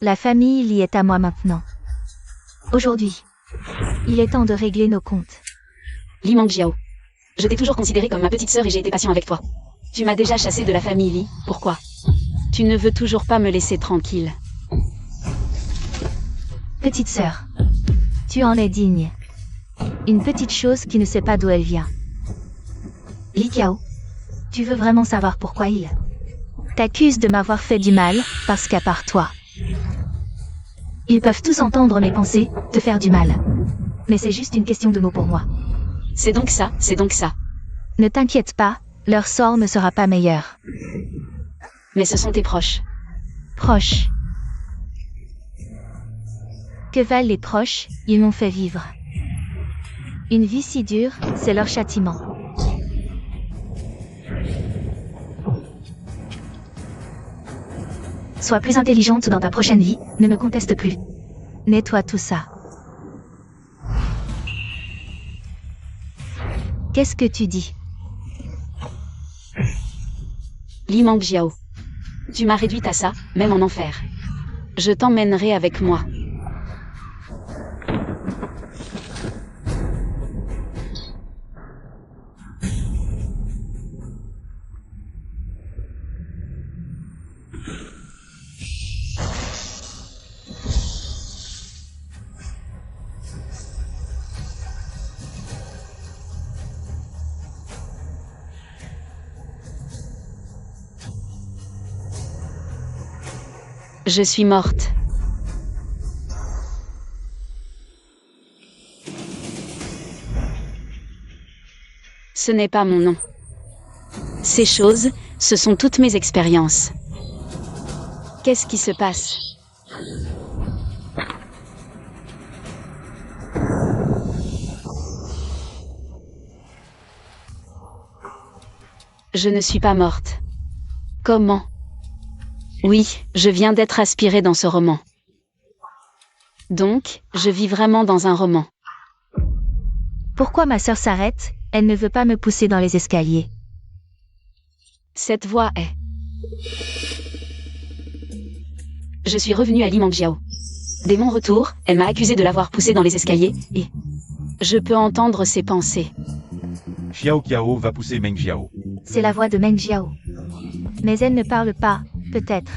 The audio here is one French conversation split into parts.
La famille Li est à moi maintenant. Aujourd'hui, il est temps de régler nos comptes. Li Mangjiao. Je t'ai toujours considérée comme ma petite sœur et j'ai été patient avec toi. Tu m'as déjà chassée de la famille Li, pourquoi? Tu ne veux toujours pas me laisser tranquille. Petite sœur, tu en es digne. Une petite chose qui ne sait pas d'où elle vient. Li Qiao, tu veux vraiment savoir pourquoi il t'accuse de m'avoir fait du mal, parce qu'à part toi, ils peuvent tous entendre mes pensées, te faire du mal. Mais c'est juste une question de mots pour moi. C'est donc ça. Ne t'inquiète pas, leur sort ne sera pas meilleur. Mais ce sont tes proches. Proches. Que valent les proches, ils m'ont fait vivre. Une vie si dure, c'est leur châtiment. Sois plus intelligente dans ta prochaine vie, ne me conteste plus. Nettoie tout ça. Qu'est-ce que tu dis? Li Mangjiao. Tu m'as réduite à ça, même en enfer. Je t'emmènerai avec moi. Je suis morte. Ce n'est pas mon nom. Ces choses, ce sont toutes mes expériences. Qu'est-ce qui se passe? Je ne suis pas morte. Comment? Oui, je viens d'être aspirée dans ce roman. Donc, je vis vraiment dans un roman. Pourquoi ma sœur s'arrête? Elle ne veut pas me pousser dans les escaliers. Cette voix est... Je suis revenue à Li Mangjiao. Dès mon retour, elle m'a accusé de l'avoir poussée dans les escaliers, et... Je peux entendre ses pensées. Xiao Qiao va pousser Meng Jiao. C'est la voix de Meng Jiao. Mais elle ne parle pas, peut-être.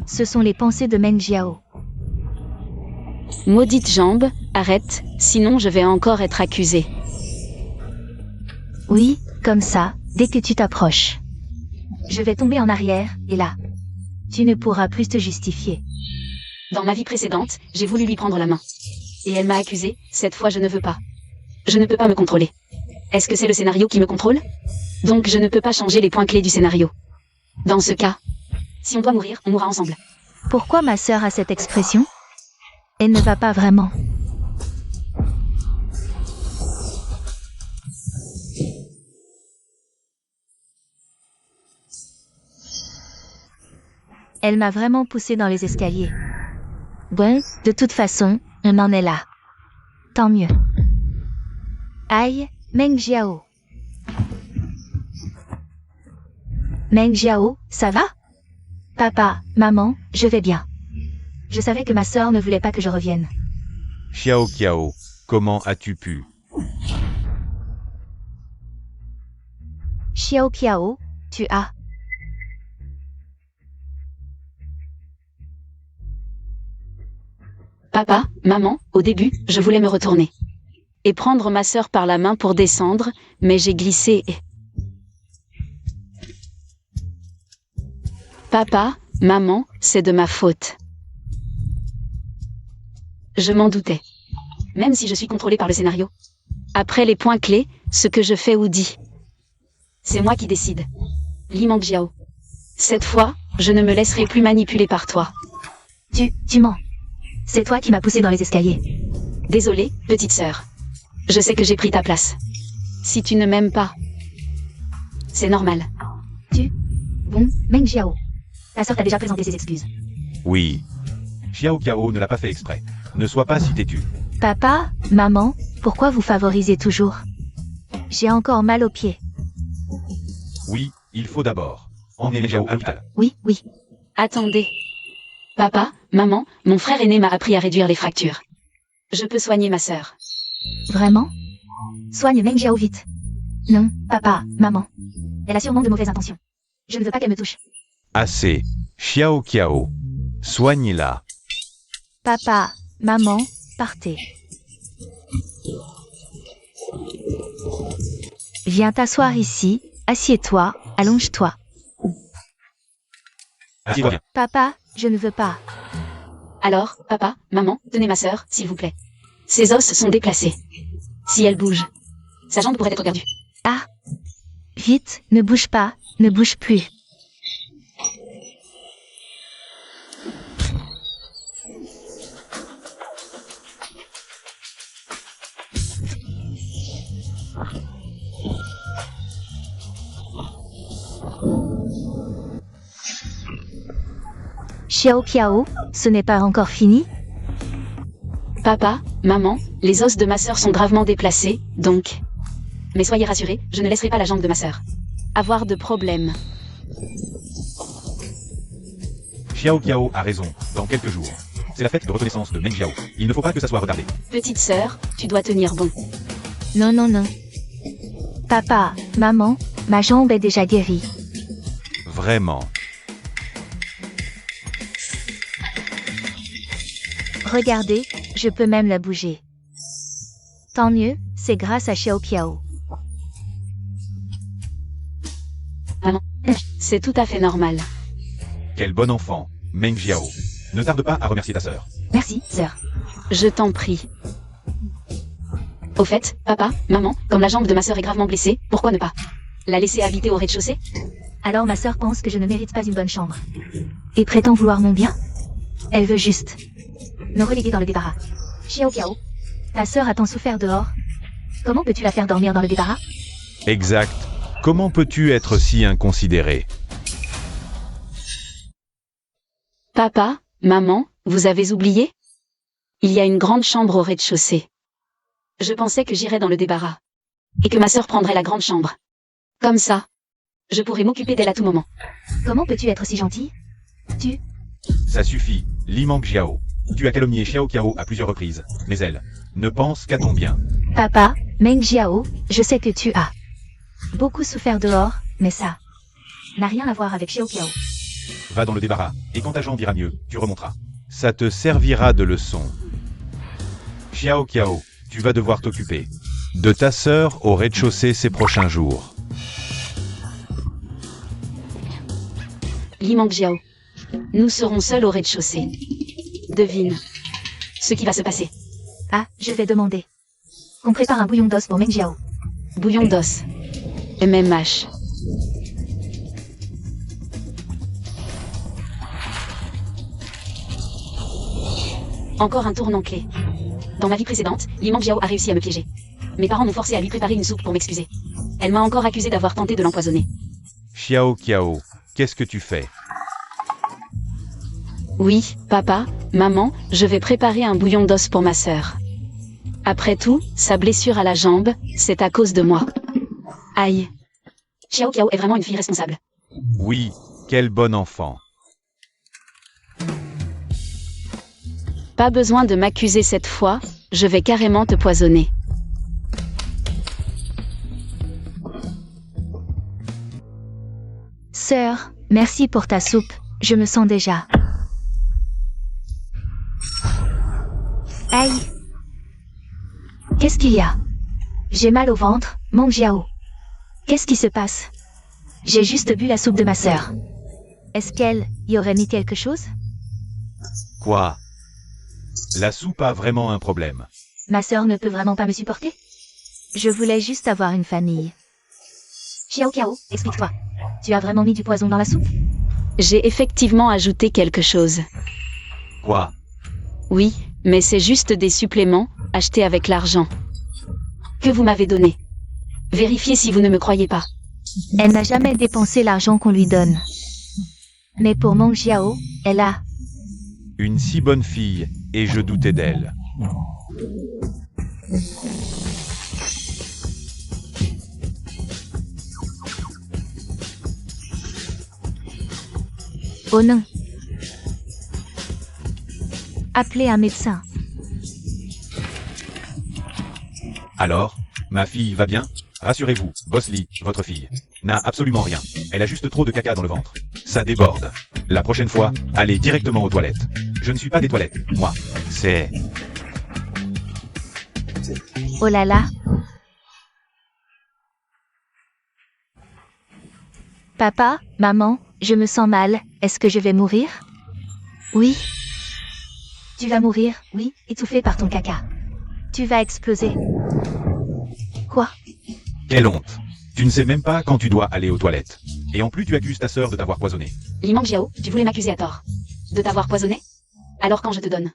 Ce sont les pensées de Meng Jiao. Maudite jambe, arrête, sinon je vais encore être accusée. Oui, comme ça, dès que tu t'approches. Je vais tomber en arrière, et là, tu ne pourras plus te justifier. Dans ma vie précédente, j'ai voulu lui prendre la main. Et elle m'a accusée, cette fois je ne veux pas. Je ne peux pas me contrôler. Est-ce que c'est le scénario qui me contrôle? Donc je ne peux pas changer les points clés du scénario. Dans ce cas, si on doit mourir, on mourra ensemble. Pourquoi ma sœur a cette expression? Elle ne va pas vraiment. Elle m'a vraiment poussé dans les escaliers. Bon, de toute façon, on en est là. Tant mieux. Aïe, Meng Jiao. Meng Jiao, ça va? Papa, maman, je vais bien. Je savais que ma sœur ne voulait pas que je revienne. Xiao Qiao, comment as-tu pu? Xiao Qiao, tu as... Papa, maman, au début, je voulais me retourner. Et prendre ma sœur par la main pour descendre, mais j'ai glissé et... Papa, maman, c'est de ma faute. Je m'en doutais. Même si je suis contrôlée par le scénario. Après les points clés, ce que je fais ou dis. C'est moi qui décide. Li Mangjiao. Cette fois, je ne me laisserai plus manipuler par toi. Tu mens. C'est toi qui m'as poussé dans les escaliers. Désolée, petite sœur. Je sais que j'ai pris ta place. Si tu ne m'aimes pas, c'est normal. Bon, Meng Jiao. Ta sœur t'a déjà présenté ses excuses. Oui. Xiao Qiao ne l'a pas fait exprès. Ne sois pas si têtu. Papa, maman, pourquoi vous favorisez toujours? J'ai encore mal aux pieds. Oui, il faut d'abord emmener Meng Jiao à l'hôpital. Oui. Attendez. Papa, maman, mon frère aîné m'a appris à réduire les fractures. Je peux soigner ma sœur. Vraiment? Soigne Meng Jiao vite. Non, papa, maman. Elle a sûrement de mauvaises intentions. Je ne veux pas qu'elle me touche. Assez. Xiao Qiao. Soigne-la. Papa, maman, partez. Viens t'asseoir ici, assieds-toi, allonge-toi. Assieds-toi. Papa, je ne veux pas. Alors, papa, maman, tenez ma sœur, s'il vous plaît. Ses os sont déplacés. Si elle bouge, sa jambe pourrait être perdue. Ah! Vite, ne bouge pas, ne bouge plus. Xiao Qiao, ce n'est pas encore fini? Papa, maman, les os de ma sœur sont gravement déplacés, donc... Mais soyez rassurés, je ne laisserai pas la jambe de ma sœur avoir de problème. Xiao Qiao a raison, dans quelques jours. C'est la fête de reconnaissance de Meng Jiao. Il ne faut pas que ça soit retardé. Petite sœur, tu dois tenir bon. Non, non, non. Papa, maman, ma jambe est déjà guérie. Vraiment. Regardez, je peux même la bouger. Tant mieux, c'est grâce à Xiao Qiao. Maman, c'est tout à fait normal. Quel bon enfant, Meng Jiao. Ne tarde pas à remercier ta sœur. Merci, sœur. Je t'en prie. Au fait, papa, maman, comme la jambe de ma sœur est gravement blessée, pourquoi ne pas la laisser habiter au rez-de-chaussée? Alors ma sœur pense que je ne mérite pas une bonne chambre. Et prétend vouloir mon bien. Elle veut juste me reléguer dans le débarras. Xiao Qiao, ta sœur a tant souffert dehors. Comment peux-tu la faire dormir dans le débarras? Exact. Comment peux-tu être si inconsidéré? Papa, maman, vous avez oublié? Il y a une grande chambre au rez-de-chaussée. Je pensais que j'irais dans le débarras. Et que ma sœur prendrait la grande chambre. Comme ça, je pourrais m'occuper d'elle à tout moment. Comment peux-tu être si gentille? Tu... Ça suffit, Li Meng Jiao. Tu as calomnié Xiao Qiao à plusieurs reprises, mais elle ne pense qu'à ton bien. Papa, Meng Jiao, je sais que tu as beaucoup souffert dehors, mais ça n'a rien à voir avec Xiao Qiao. Va dans le débarras, et quand ta jambe ira mieux, tu remonteras. Ça te servira de leçon. Xiao Qiao, tu vas devoir t'occuper de ta sœur au rez-de-chaussée ces prochains jours. Li Meng Jiao. Nous serons seuls au rez-de-chaussée. Devine ce qui va se passer. Ah, je vais demander qu'on prépare un bouillon d'os pour Meng Jiao. Bouillon d'os. MMH. Encore un tournant clé. Dans ma vie précédente, Li Meng Jiao a réussi à me piéger. Mes parents m'ont forcé à lui préparer une soupe pour m'excuser. Elle m'a encore accusé d'avoir tenté de l'empoisonner. Xiao Qiao, qu'est-ce que tu fais? Oui, papa, maman, je vais préparer un bouillon d'os pour ma sœur. Après tout, sa blessure à la jambe, c'est à cause de moi. Aïe. Xiao Qiao est vraiment une fille responsable. Oui, quel bon enfant. Pas besoin de m'accuser cette fois, je vais carrément te poisonner. Sœur, merci pour ta soupe, je me sens déjà... Aïe! Qu'est-ce qu'il y a? J'ai mal au ventre, Meng Jiao. Qu'est-ce qui se passe? J'ai juste bu la soupe de ma sœur. Est-ce qu'elle y aurait mis quelque chose? Quoi? La soupe a vraiment un problème. Ma sœur ne peut vraiment pas me supporter? Je voulais juste avoir une famille. Xiao Qiao, explique-toi. Tu as vraiment mis du poison dans la soupe? J'ai effectivement ajouté quelque chose. Quoi? Oui, mais c'est juste des suppléments, achetés avec l'argent que vous m'avez donné. Vérifiez si vous ne me croyez pas. Elle n'a jamais dépensé l'argent qu'on lui donne. Mais pour Meng Jiao, elle a... Une si bonne fille, et je doutais d'elle. Oh non. Appelez un médecin. Alors, ma fille va bien? Rassurez-vous, Bosley, votre fille, n'a absolument rien. Elle a juste trop de caca dans le ventre. Ça déborde. La prochaine fois, allez directement aux toilettes. Je ne suis pas des toilettes, moi. C'est... Oh là là. Papa, maman, je me sens mal. Est-ce que je vais mourir? Oui. Tu vas mourir, oui, étouffé par ton caca. Tu vas exploser. Quoi? Quelle honte. Tu ne sais même pas quand tu dois aller aux toilettes. Et en plus tu accuses ta sœur de t'avoir poisonné. Li Mangjiao, tu voulais m'accuser à tort. De t'avoir poisonné? Alors quand je te donne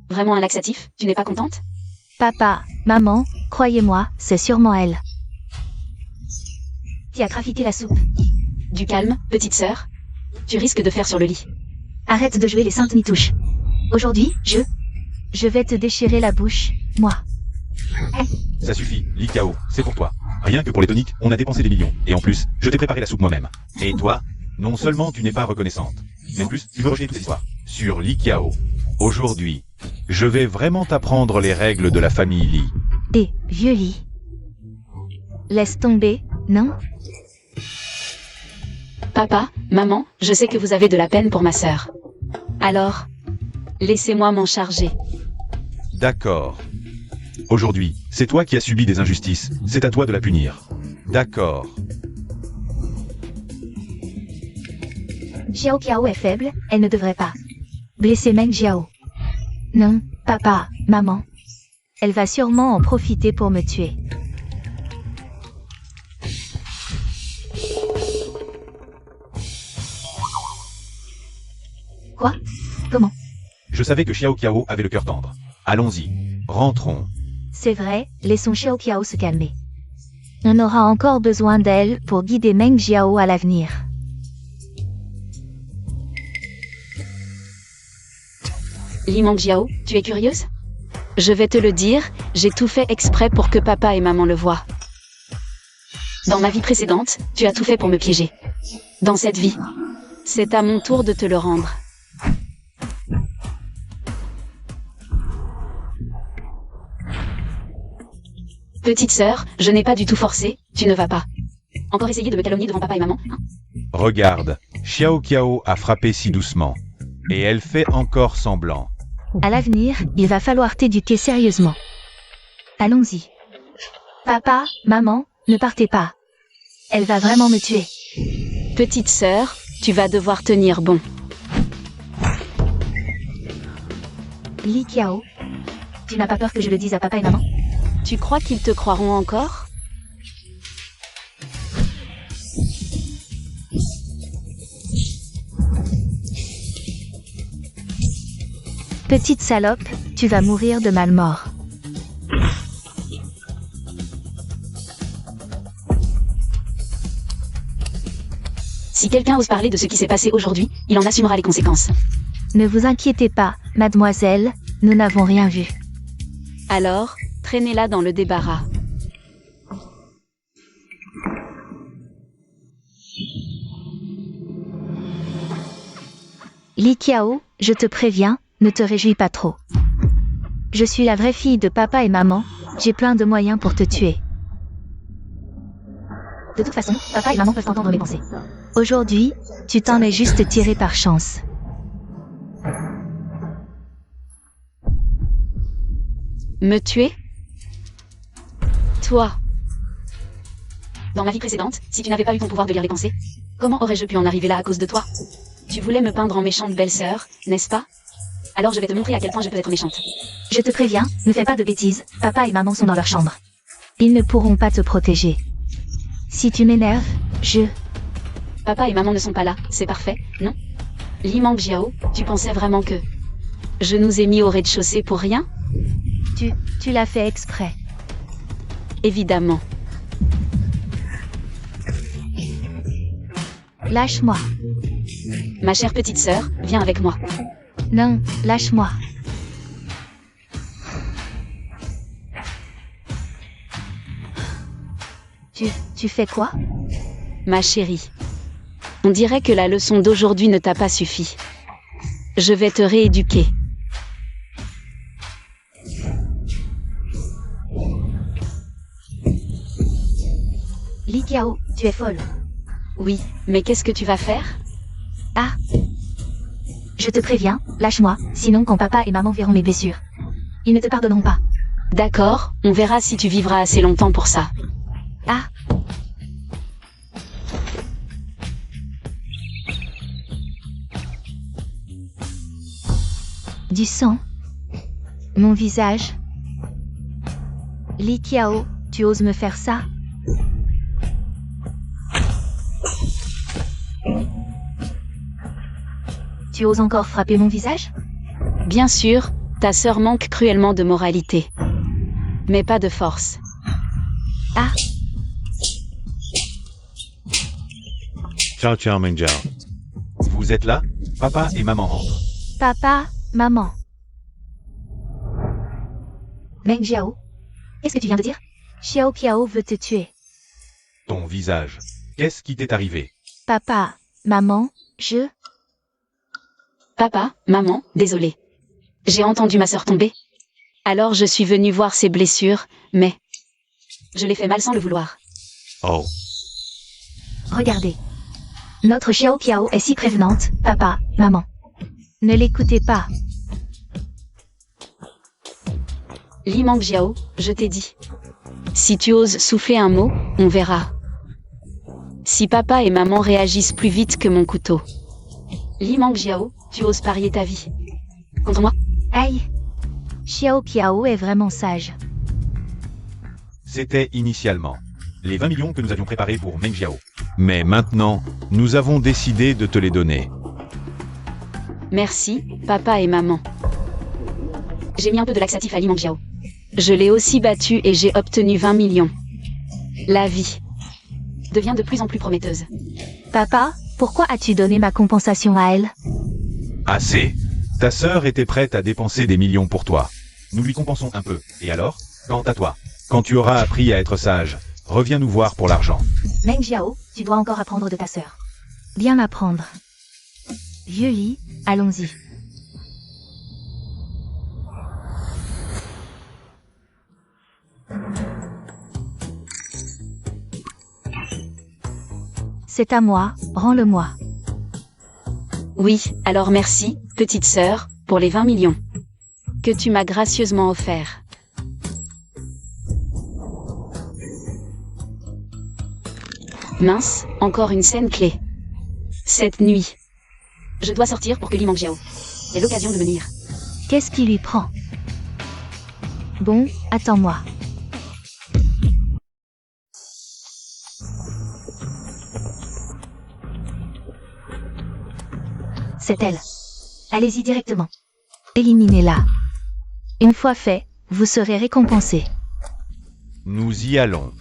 vraiment un laxatif, tu n'es pas contente? Papa, maman, croyez-moi, c'est sûrement elle. Qui a trafiqué la soupe. Du calme, petite sœur. Tu risques de faire sur le lit. Arrête de jouer les saintes mitouches. Aujourd'hui, je vais te déchirer la bouche, moi. Ça suffit, Li Kao, c'est pour toi. Rien que pour les toniques, on a dépensé des millions. Et en plus, je t'ai préparé la soupe moi-même. Et toi, non seulement tu n'es pas reconnaissante, mais en plus, tu veux rejeter toute cette histoire. Sur Li Kao. Aujourd'hui, je vais vraiment t'apprendre les règles de la famille Li. Des vieux lits. Laisse tomber, non? Papa, maman, je sais que vous avez de la peine pour ma sœur. Alors, laissez-moi m'en charger. D'accord. Aujourd'hui, c'est toi qui as subi des injustices, c'est à toi de la punir. D'accord. Xiao Kiao est faible, elle ne devrait pas blesser Meng Jiao. Non, papa, maman. Elle va sûrement en profiter pour me tuer. Quoi? Comment? Je savais que Xiao Kiao avait le cœur tendre. Allons-y, rentrons. C'est vrai, laissons Xiao Kiao se calmer. On aura encore besoin d'elle pour guider Meng Jiao à l'avenir. Li Mangjiao, tu es curieuse? Je vais te le dire, j'ai tout fait exprès pour que papa et maman le voient. Dans ma vie précédente, tu as tout fait pour me piéger. Dans cette vie, c'est à mon tour de te le rendre. Petite sœur, je n'ai pas du tout forcé, tu ne vas pas encore essayer de me calomnier devant papa et maman, hein? Regarde, Xiao Kiao a frappé si doucement. Et elle fait encore semblant. À l'avenir, il va falloir t'éduquer sérieusement. Allons-y. Papa, maman, ne partez pas. Elle va vraiment me tuer. Petite sœur, tu vas devoir tenir bon. Li Kiao, tu n'as pas peur que je le dise à papa et maman? Tu crois qu'ils te croiront encore? Petite salope, tu vas mourir de malmort. Si quelqu'un ose parler de ce qui s'est passé aujourd'hui, il en assumera les conséquences. Ne vous inquiétez pas, mademoiselle, nous n'avons rien vu. Alors, traînez-la dans le débarras. Li Kiao, je te préviens, ne te réjouis pas trop. Je suis la vraie fille de papa et maman, j'ai plein de moyens pour te tuer. De toute façon, papa et maman peuvent entendre mes pensées. Aujourd'hui, tu t'en es juste tiré par chance. Me tuer? Toi. Dans ma vie précédente, si tu n'avais pas eu ton pouvoir de lire les pensées, comment aurais-je pu en arriver là à cause de toi? Tu voulais me peindre en méchante belle-sœur, n'est-ce pas? Alors je vais te montrer à quel point je peux être méchante. Je te préviens, ne fais pas de bêtises, papa et maman sont dans leur chambre. Ils ne pourront pas te protéger. Si tu m'énerves, Papa et maman ne sont pas là, c'est parfait, non? Li Mangjiao, tu pensais vraiment que je nous ai mis au rez-de-chaussée pour rien? Tu l'as fait exprès. Évidemment. Lâche-moi. Ma chère petite sœur, viens avec moi. Non, lâche-moi. Tu fais quoi? Ma chérie. On dirait que la leçon d'aujourd'hui ne t'a pas suffi. Je vais te rééduquer. Xiao, tu es folle. Oui, mais qu'est-ce que tu vas faire? Ah. Je te préviens, lâche-moi, sinon quand papa et maman verront mes blessures, ils ne te pardonneront pas. D'accord, on verra si tu vivras assez longtemps pour ça. Ah. Du sang. Mon visage. Li Qiao, tu oses me faire ça? Tu oses encore frapper mon visage? Bien sûr, ta sœur manque cruellement de moralité. Mais pas de force. Ah. Ciao ciao Meng Jiao. Vous êtes là? Papa et maman rentrent. Papa, maman. Meng Jiao, qu'est-ce que tu viens de dire? Xiao Qiao veut te tuer. Ton visage. Qu'est-ce qui t'est arrivé? Papa, maman, je... Papa, maman, désolé. J'ai entendu ma sœur tomber. Alors je suis venue voir ses blessures, mais... je l'ai fait mal sans le vouloir. Oh. Regardez. Notre Xiao Qiao est si prévenante, papa, maman. Ne l'écoutez pas. Li Mangjiao, je t'ai dit. Si tu oses souffler un mot, on verra. Si papa et maman réagissent plus vite que mon couteau. Li Mangjiao, tu oses parier ta vie. Contre moi? Aïe. Xiao Qiao est vraiment sage. C'était initialement les 20 millions que nous avions préparés pour Meng Jiao. Mais maintenant, nous avons décidé de te les donner. Merci, papa et maman. J'ai mis un peu de laxatif à Li Mangjiao. Je l'ai aussi battu et j'ai obtenu 20 millions. La vie devient de plus en plus prometteuse. Papa, pourquoi as-tu donné ma compensation à elle? Assez. Ta sœur était prête à dépenser des millions pour toi. Nous lui compensons un peu. Et alors? Quant à toi, quand tu auras appris à être sage, reviens nous voir pour l'argent. Meng Jiao, tu dois encore apprendre de ta sœur. Bien apprendre. Vieux Li, allons-y. C'est à moi, rends-le-moi. Oui, alors merci, petite sœur, pour les 20 millions que tu m'as gracieusement offerts. Mince, encore une scène clé. Cette nuit. Je dois sortir pour que Li Mangjiao ait l'occasion de me nuire. Qu'est-ce qui lui prend? Bon, attends-moi. C'est elle. Allez-y directement. Éliminez-la. Une fois fait, vous serez récompensé. Nous y allons.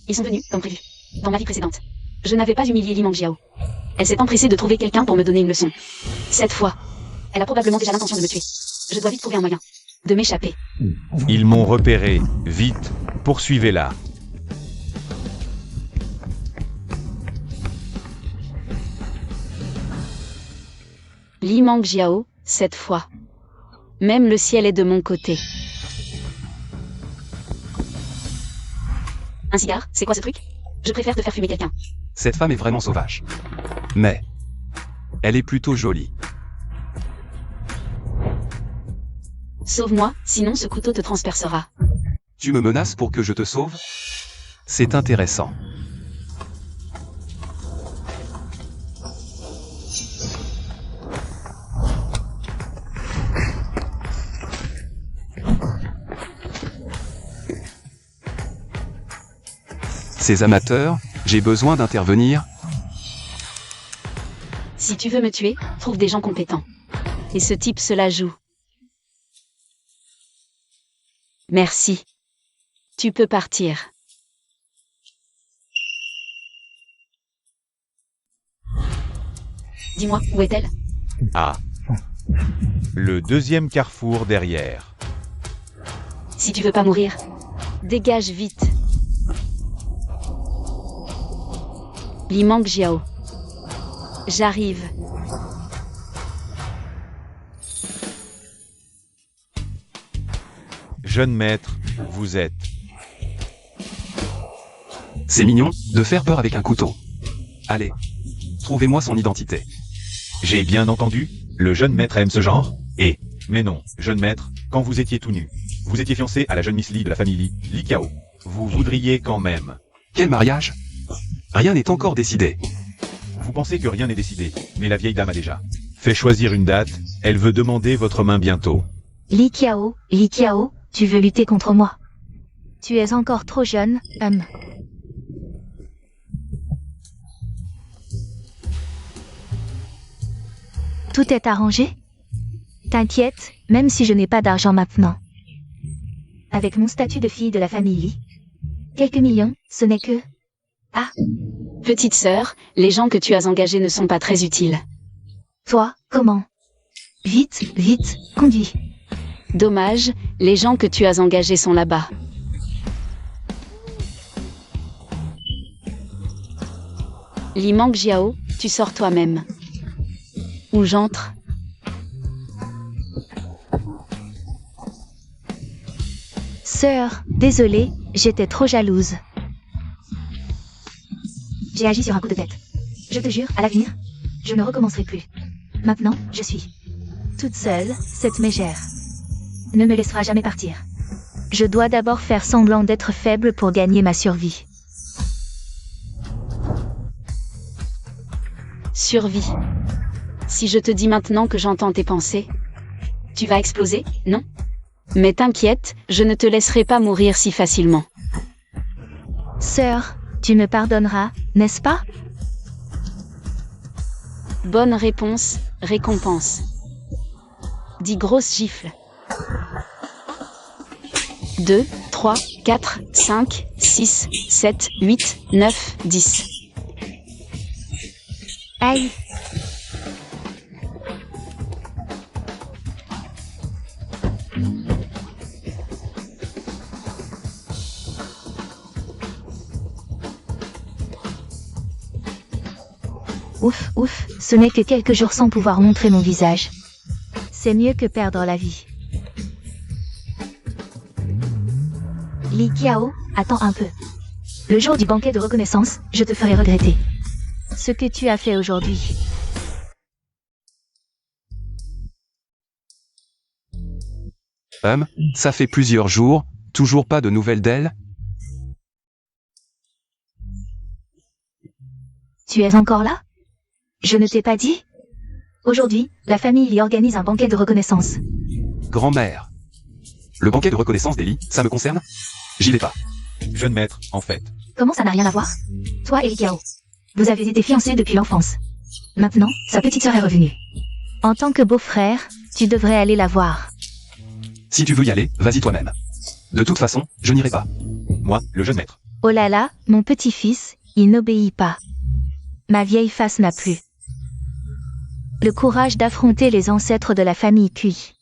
Ils sont venus, comme prévu, dans ma vie précédente. Je n'avais pas humilié Li Mangjiao. Elle s'est empressée de trouver quelqu'un pour me donner une leçon. Cette fois, elle a probablement déjà l'intention de me tuer. Je dois vite trouver un moyen de m'échapper. Ils m'ont repéré. Vite, poursuivez-la. Li Mangjiao, cette fois. Même le ciel est de mon côté. Un cigare, c'est quoi ce truc? Je préfère te faire fumer quelqu'un. Cette femme est vraiment sauvage. Mais elle est plutôt jolie. Sauve-moi, sinon ce couteau te transpercera. Tu me menaces pour que je te sauve? C'est intéressant. Ces amateurs, j'ai besoin d'intervenir. Si tu veux me tuer, trouve des gens compétents. Et ce type se la joue. Merci. Tu peux partir. Dis-moi, où est-elle? Ah. Le deuxième carrefour derrière. Si tu veux pas mourir, dégage vite. Li Mang Jiao. J'arrive. Jeune maître, vous êtes. C'est mignon, de faire peur avec un couteau. Allez. Trouvez-moi son identité. J'ai bien entendu, le jeune maître aime ce genre. Mais non, jeune maître, quand vous étiez tout nu, vous étiez fiancé à la jeune Miss Li de la famille Li, Li Kiao. Vous voudriez quand même. Quel mariage? Rien n'est encore décidé. Vous pensez que rien n'est décidé, mais la vieille dame a déjà fait choisir une date, elle veut demander votre main bientôt. Li Kiao, tu veux lutter contre moi. Tu es encore trop jeune, homme. Tout est arrangé? T'inquiète, même si je n'ai pas d'argent maintenant. Avec mon statut de fille de la famille Li, quelques millions, ce n'est que... Ah, Petite sœur, les gens que tu as engagés ne sont pas très utiles. toi, comment? Vite, conduis. Dommage, les gens que tu as engagés sont là-bas. Li Mang Jiao, tu sors toi-même. Où j'entre? Sœur, désolée, j'étais trop jalouse. J'ai agi sur un coup de tête. Je te jure, à l'avenir, je ne recommencerai plus. Maintenant, je suis toute seule, cette mégère ne me laissera jamais partir. Je dois d'abord faire semblant d'être faible pour gagner ma survie. Survie. Si je te dis maintenant que j'entends tes pensées, tu vas exploser, non? Mais t'inquiète, je ne te laisserai pas mourir si facilement. Sœur, tu me pardonneras, n'est-ce pas? Bonne réponse, récompense. Dis grosse gifle. 2, 3, 4, 5, 6, 7, 8, 9, 10. Aïe! Ouf, ce n'est que quelques jours sans pouvoir montrer mon visage. C'est mieux que perdre la vie. Li Kiao, attends un peu. Le jour du banquet de reconnaissance, je te ferai regretter ce que tu as fait aujourd'hui. Ça fait plusieurs jours, toujours pas de nouvelles d'elle? Tu es encore là? Je ne t'ai pas dit? Aujourd'hui, la famille y organise un banquet de reconnaissance. Grand-mère. Le banquet de reconnaissance d'Eli, ça me concerne? J'y vais pas. Jeune maître, en fait. Comment ça n'a rien à voir? Toi et Li Kiao, vous avez été fiancés depuis l'enfance. Maintenant, sa petite sœur est revenue. En tant que beau-frère, tu devrais aller la voir. Si tu veux y aller, vas-y toi-même. De toute façon, je n'irai pas. Moi, le jeune maître. Oh là là, mon petit-fils, il n'obéit pas. Ma vieille face n'a plus le courage d'affronter les ancêtres de la famille Cui.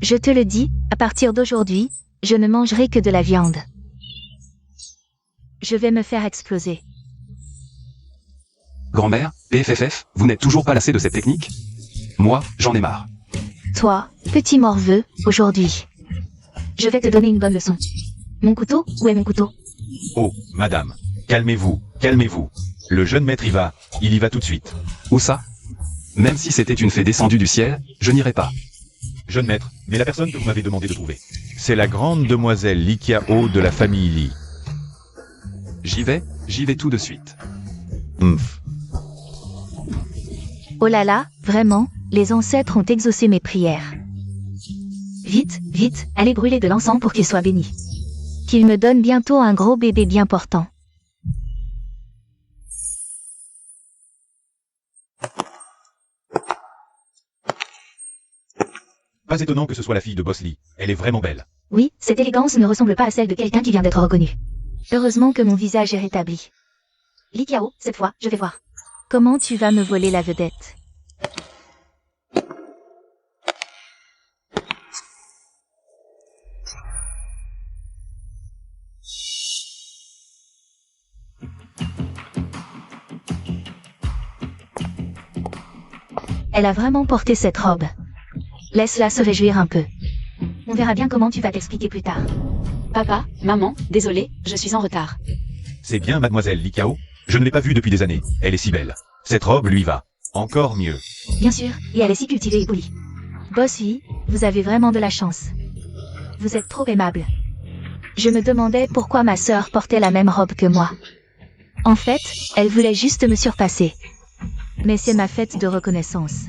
Je te le dis, à partir d'aujourd'hui, je ne mangerai que de la viande. Je vais me faire exploser. Grand-mère, PFFF, vous n'êtes toujours pas lassé de cette technique? Moi, j'en ai marre. Toi, petit morveux, aujourd'hui, je vais te donner une bonne leçon. Mon couteau, où est mon couteau? Oh, madame, calmez-vous, calmez-vous. Le jeune maître il y va tout de suite. Où ça? Même si c'était une fée descendue du ciel, je n'irai pas. Jeune maître, mais la personne que vous m'avez demandé de trouver. C'est la grande demoiselle Li Kiao de la famille Li. J'y vais tout de suite. Oh là là, vraiment, les ancêtres ont exaucé mes prières. Vite, allez brûler de l'encens pour qu'il soit béni. Qu'il me donne bientôt un gros bébé bien portant. Pas étonnant que ce soit la fille de Boss Li. Elle est vraiment belle. Oui, cette élégance ne ressemble pas à celle de quelqu'un qui vient d'être reconnu. Heureusement que mon visage est rétabli. Li Kiao, cette fois, je vais voir. Comment tu vas me voler la vedette? elle a vraiment porté cette robe. Laisse-la se réjouir un peu. On verra bien comment tu vas t'expliquer plus tard. Papa, maman, désolé, je suis en retard. C'est bien, mademoiselle Li Kao. Je ne l'ai pas vue depuis des années. Elle est si belle. Cette robe lui va. Encore mieux. Bien sûr, et elle est si cultivée et polie. Bossy, vous avez vraiment de la chance. Vous êtes trop aimable. Je me demandais pourquoi ma sœur portait la même robe que moi. En fait, elle voulait juste me surpasser. Mais c'est ma fête de reconnaissance.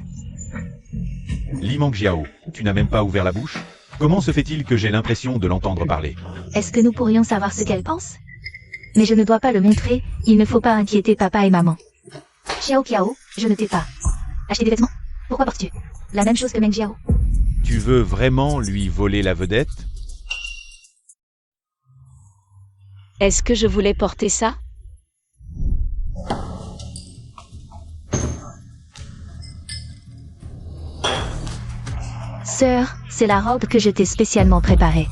Li Mangjiao, tu n'as même pas ouvert la bouche? Comment se fait-il que j'ai l'impression de l'entendre parler? Est-ce que nous pourrions savoir ce qu'elle pense? Mais je ne dois pas le montrer, il ne faut pas inquiéter papa et maman. Xiao Kiao, je ne t'ai pas. Acheter des vêtements? Pourquoi portes-tu la même chose que Meng Jiao? Tu veux vraiment lui voler la vedette? Est-ce que je voulais porter ça? Sœur, c'est la robe que je t'ai spécialement préparée.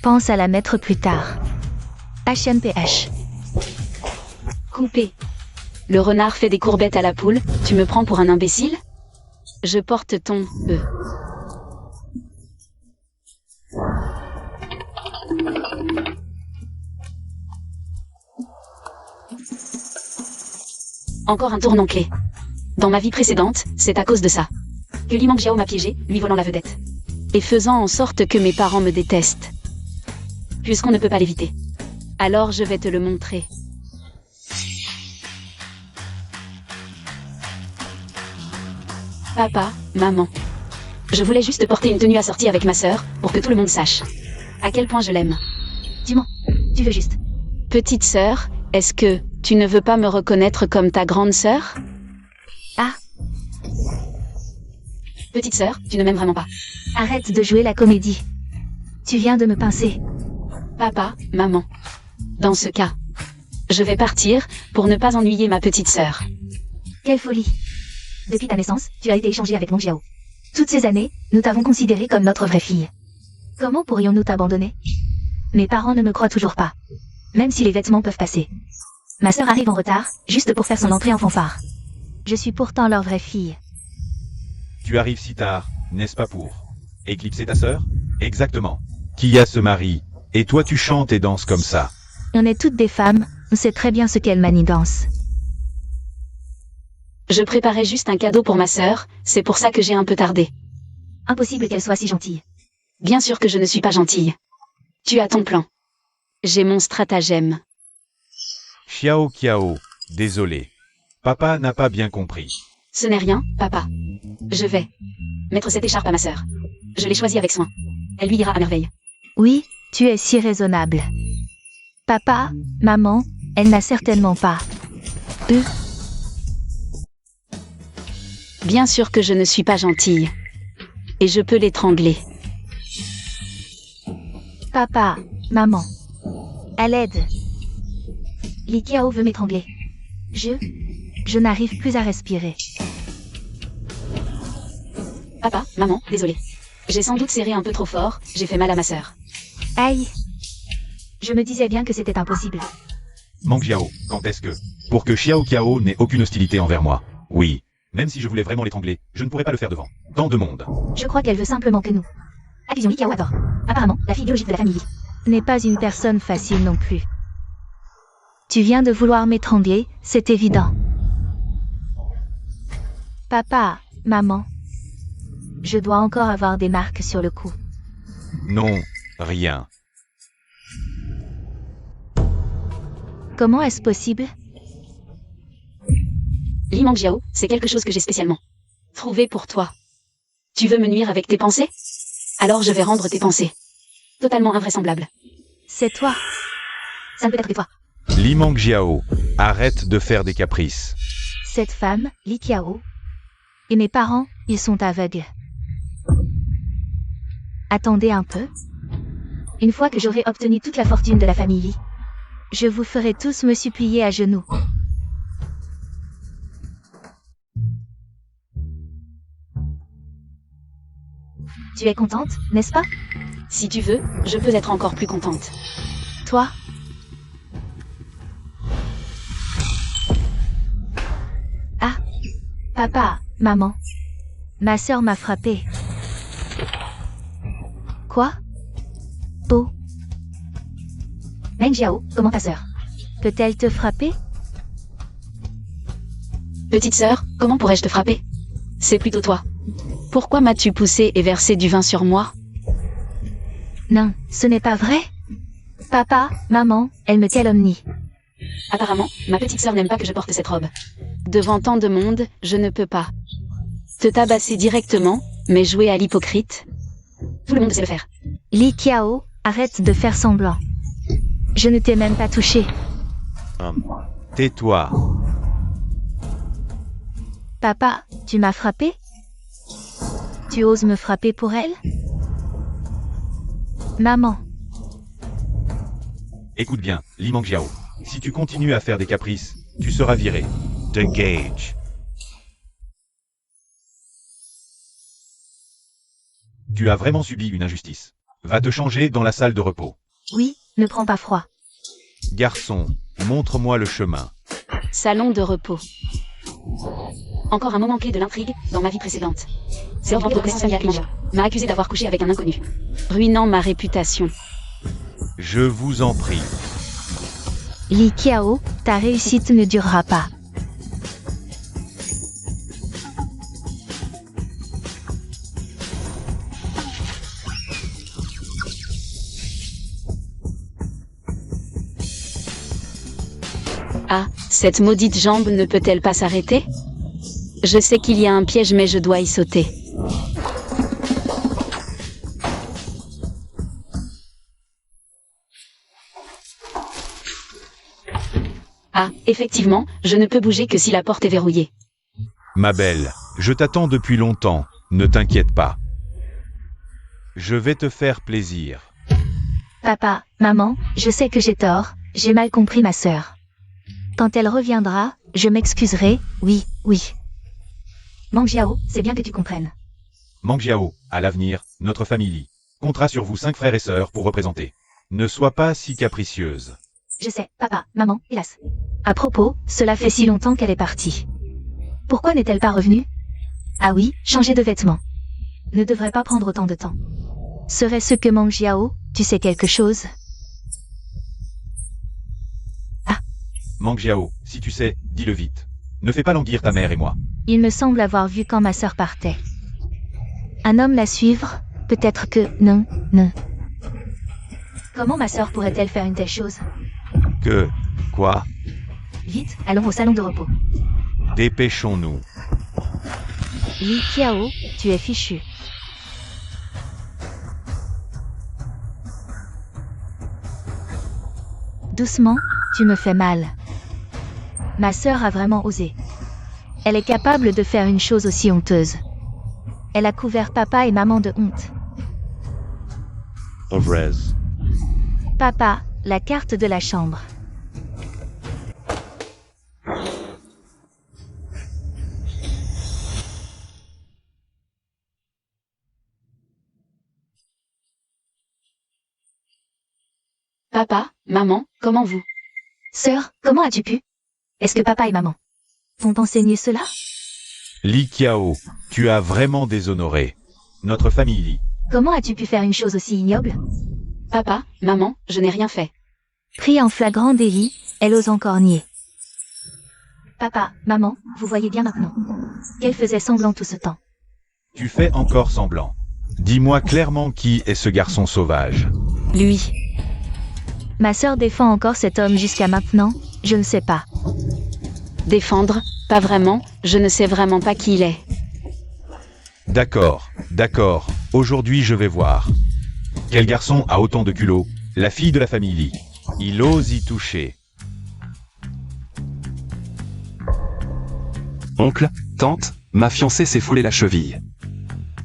Pense à la mettre plus tard. HNPH. Coupé. Le renard fait des courbettes à la poule, tu me prends pour un imbécile? Je porte ton Encore un tournon-clé. Dans ma vie précédente, c'est à cause de ça que Li Mangjiao m'a piégé, lui volant la vedette. Et faisant en sorte que mes parents me détestent. Puisqu'on ne peut pas l'éviter. Alors je vais te le montrer. Papa, maman. Je voulais juste porter une tenue assortie avec ma sœur, pour que tout le monde sache à quel point je l'aime. Dis-moi, tu veux juste. Petite sœur, est-ce que tu ne veux pas me reconnaître comme ta grande sœur? Ah, Petite sœur, tu ne m'aimes vraiment pas. arrête de jouer la comédie. Tu viens de me pincer. Papa, maman. Dans ce cas, je vais partir, pour ne pas ennuyer ma petite sœur. Quelle folie. Depuis ta naissance, tu as été échangée avec Meng Jiao. Toutes ces années, nous t'avons considérée comme notre vraie fille. Comment pourrions-nous t'abandonner? Mes parents ne me croient toujours pas. Même si les vêtements peuvent passer. Ma sœur arrive en retard, juste pour faire son entrée en fanfare. Je suis pourtant leur vraie fille. Tu arrives si tard, n'est-ce pas pour éclipser ta sœur? Exactement. Qui a ce mari? Et toi tu chantes et danses comme ça. On est toutes des femmes, on sait très bien ce qu'elles manigancent. Je préparais juste un cadeau pour ma sœur, c'est pour ça que j'ai un peu tardé. Impossible qu'elle soit si gentille. Bien sûr que je ne suis pas gentille. Tu as ton plan. J'ai mon stratagème. Xiao Kiao, désolé. Papa n'a pas bien compris. Ce n'est rien, papa. Je vais mettre cette écharpe à ma sœur. Je l'ai choisie avec soin. Elle lui ira à merveille. Oui, tu es si raisonnable. Papa, maman, elle n'a certainement pas. Bien sûr que je ne suis pas gentille. Et je peux l'étrangler. Papa, maman. À l'aide. Li Kiao veut m'étrangler. Je n'arrive plus à respirer. Papa, maman, désolé. J'ai sans doute serré un peu trop fort, j'ai fait mal à ma sœur. Aïe. Je me disais bien que c'était impossible. Mangjiao, quand est-ce que... Pour que Xiao Kiao n'ait aucune hostilité envers moi. Oui. Même si je voulais vraiment l'étrangler, je ne pourrais pas le faire devant tant de monde. Je crois qu'elle veut simplement que nous. Accusions Li Kiao à tort. Apparemment, la fille biologique de la famille n'est pas une personne facile non plus. Tu viens de vouloir m'étrangler, c'est évident. Papa, maman. Je dois encore avoir des marques sur le cou. Non, rien. Comment est-ce possible? Li Mangjiao, c'est quelque chose que j'ai spécialement trouvé pour toi. Tu veux me nuire avec tes pensées? Alors je vais rendre tes pensées totalement invraisemblables. C'est toi. Ça ne peut être que toi. Li Mangjiao, arrête de faire des caprices. Cette femme, Li Kiao. Et mes parents, ils sont aveugles. Attendez un peu. Une fois que j'aurai obtenu toute la fortune de la famille Li, je vous ferai tous me supplier à genoux. Tu es contente, n'est-ce pas? Si tu veux, je peux être encore plus contente. Toi? Ah, papa, maman. Ma sœur m'a frappé. Quoi? Oh. Meng Jiao, comment ta sœur? Peut-elle te frapper? Petite sœur, comment pourrais-je te frapper? C'est plutôt toi. Pourquoi m'as-tu poussé et versé du vin sur moi? Non, ce n'est pas vrai. Papa, maman, elle me calomnie. Apparemment, ma petite sœur n'aime pas que je porte cette robe. Devant tant de monde, je ne peux pas te tabasser directement, mais jouer à l'hypocrite. Tout le monde sait le faire. Li Qiao, arrête de faire semblant. Je ne t'ai même pas touché. Tais-toi. Papa, tu m'as frappé? Tu oses me frapper pour elle? Maman, Écoute bien, Li Mangjiao. Si tu continues à faire des caprices, tu seras viré. Dengage. Tu as vraiment subi une injustice. Va te changer dans la salle de repos. oui, ne prends pas froid. Garçon, montre-moi le chemin. Salon de repos. Encore un moment clé de l'intrigue dans ma vie précédente. C'est ordre de reconnaissance familiale. Manja m'a accusé d'avoir couché avec un inconnu, ruinant ma réputation. Je vous en prie. Li Qiao, ta réussite ne durera pas. Ah, cette maudite jambe ne peut-elle pas s'arrêter? Je sais qu'il y a un piège mais je dois y sauter. Ah, effectivement, je ne peux bouger que si la porte est verrouillée. Ma belle, je t'attends depuis longtemps, ne t'inquiète pas. Je vais te faire plaisir. Papa, maman, je sais que j'ai tort, j'ai mal compris ma sœur. Quand elle reviendra, je m'excuserai, oui, oui. Meng Jiao, c'est bien que tu comprennes. Mangjiao, à l'avenir, notre famille comptera sur vous 5 frères et sœurs pour représenter. Ne sois pas si capricieuse. Je sais, papa, maman, hélas. À propos, cela fait si longtemps qu'elle est partie. Pourquoi n'est-elle pas revenue? Ah oui, changer de vêtements. Ne devrait pas prendre autant de temps. Serait-ce que Meng Jiao, tu sais quelque chose? Mangjiao, si tu sais, dis-le vite. Ne fais pas languir ta mère et moi. Il me semble avoir vu quand ma sœur partait. Un homme la suivre? Peut-être que... Non, non. Comment ma sœur pourrait-elle faire une telle chose? Que... Quoi? Vite, allons au salon de repos. Dépêchons-nous. Li Qiao, tu es fichu. Doucement, tu me fais mal. Ma sœur a vraiment osé. Elle est capable de faire une chose aussi honteuse. Elle a couvert papa et maman de honte. Ovrez. Papa, la carte de la chambre. Papa, maman, comment vous? Sœur, comment as-tu pu? Est-ce que papa et maman T'ont enseigné cela? Li Qiao, tu as vraiment déshonoré notre famille. Comment as-tu pu faire une chose aussi ignoble? Papa, maman, je n'ai rien fait. Pris en flagrant délit, elle ose encore nier. Papa, maman, vous voyez bien maintenant. Qu'elle faisait semblant tout ce temps. Tu fais encore semblant. Dis-moi clairement qui est ce garçon sauvage. Lui. Ma sœur défend encore cet homme jusqu'à maintenant, je ne sais pas. Défendre? Pas vraiment, je ne sais vraiment pas qui il est. D'accord, d'accord, aujourd'hui je vais voir. Quel garçon a autant de culot? La fille de la famille. Il ose y toucher. Oncle, tante, ma fiancée s'est foulée la cheville.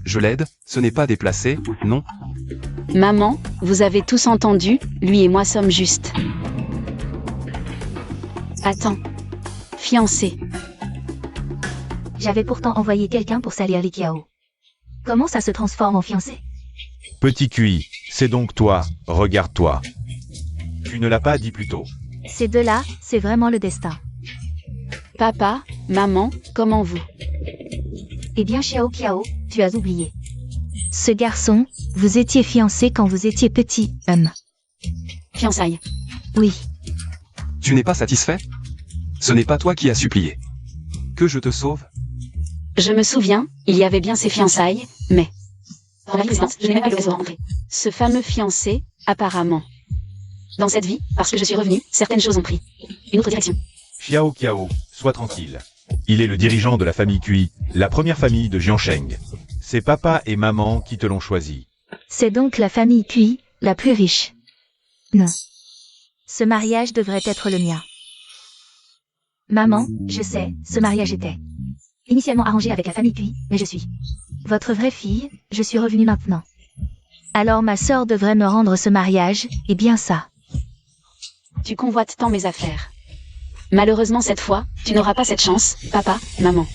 Je l'aide, ce n'est pas déplacé, non? Maman, vous avez tous entendu, lui et moi sommes justes. Attends. Fiancé. J'avais pourtant envoyé quelqu'un pour salir Li Qiao. Comment ça se transforme en fiancé? Petit cuit, c'est donc toi, regarde-toi. Tu ne l'as pas dit plus tôt. Ces deux-là, c'est vraiment le destin. Papa, maman, comment vous? Eh bien Xiao Qiao, tu as oublié. Ce garçon, vous étiez fiancé quand vous étiez petit, Fiançailles. Oui. Tu n'es pas satisfait? Ce n'est pas toi qui as supplié. Que je te sauve? Je me souviens, il y avait bien ces fiançailles, mais... Dans la vie précédente, je n'ai même pas eu l'occasion de rencontrer. Ce fameux fiancé, apparemment. Dans cette vie, parce que je suis revenu, certaines choses ont pris une autre direction. Xiao Qiao, sois tranquille. Il est le dirigeant de la famille Cui, la première famille de Jiansheng. C'est papa et maman qui te l'ont choisi. C'est donc la famille Cui, la plus riche. Non. Ce mariage devrait être le mien. Maman, je sais, ce mariage était initialement arrangé avec la famille Cui, mais je suis votre vraie fille, je suis revenue maintenant. Alors ma sœur devrait me rendre ce mariage, et bien ça. Tu convoites tant mes affaires. Malheureusement cette fois, tu n'auras pas cette chance, papa, maman.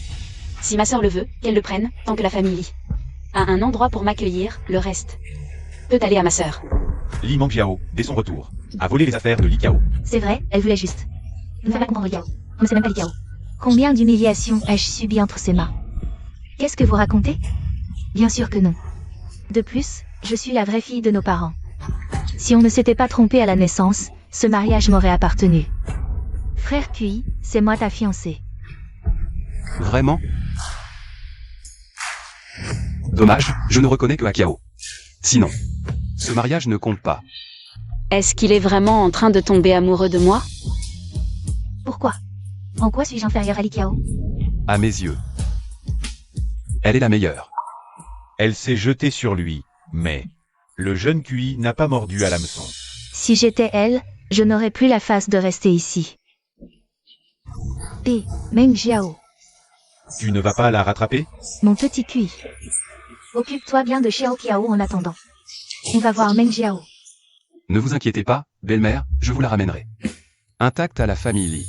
Si ma sœur le veut, qu'elle le prenne, tant que la famille Li a un endroit pour m'accueillir, le reste peut aller à ma sœur. Li Mangjiao, dès son retour, a volé les affaires de Li Qiao. C'est vrai, elle voulait juste nous faire pas comprendre Liao. On ne sait même pas Liao. Combien d'humiliations ai-je subi entre ses mains? Qu'est-ce que vous racontez? Bien sûr que non. De plus, je suis la vraie fille de nos parents. Si on ne s'était pas trompé à la naissance, ce mariage m'aurait appartenu. Frère Cui, c'est moi ta fiancée. Vraiment? Dommage, je ne reconnais que Akiao. Sinon, ce mariage ne compte pas. Est-ce qu'il est vraiment en train de tomber amoureux de moi? Pourquoi? En quoi suis-je inférieure à Li Qiao? À mes yeux. Elle est la meilleure. Elle s'est jetée sur lui, mais le jeune Cui n'a pas mordu à l'hameçon. Si j'étais elle, je n'aurais plus la face de rester ici. Et Meng Jiao, Tu ne vas pas la rattraper? mon petit Cui. Occupe-toi bien de Xiao Qiao en attendant. On va voir Meng Jiao. Ne vous inquiétez pas, belle-mère, je vous la ramènerai. Intacte à la famille Li.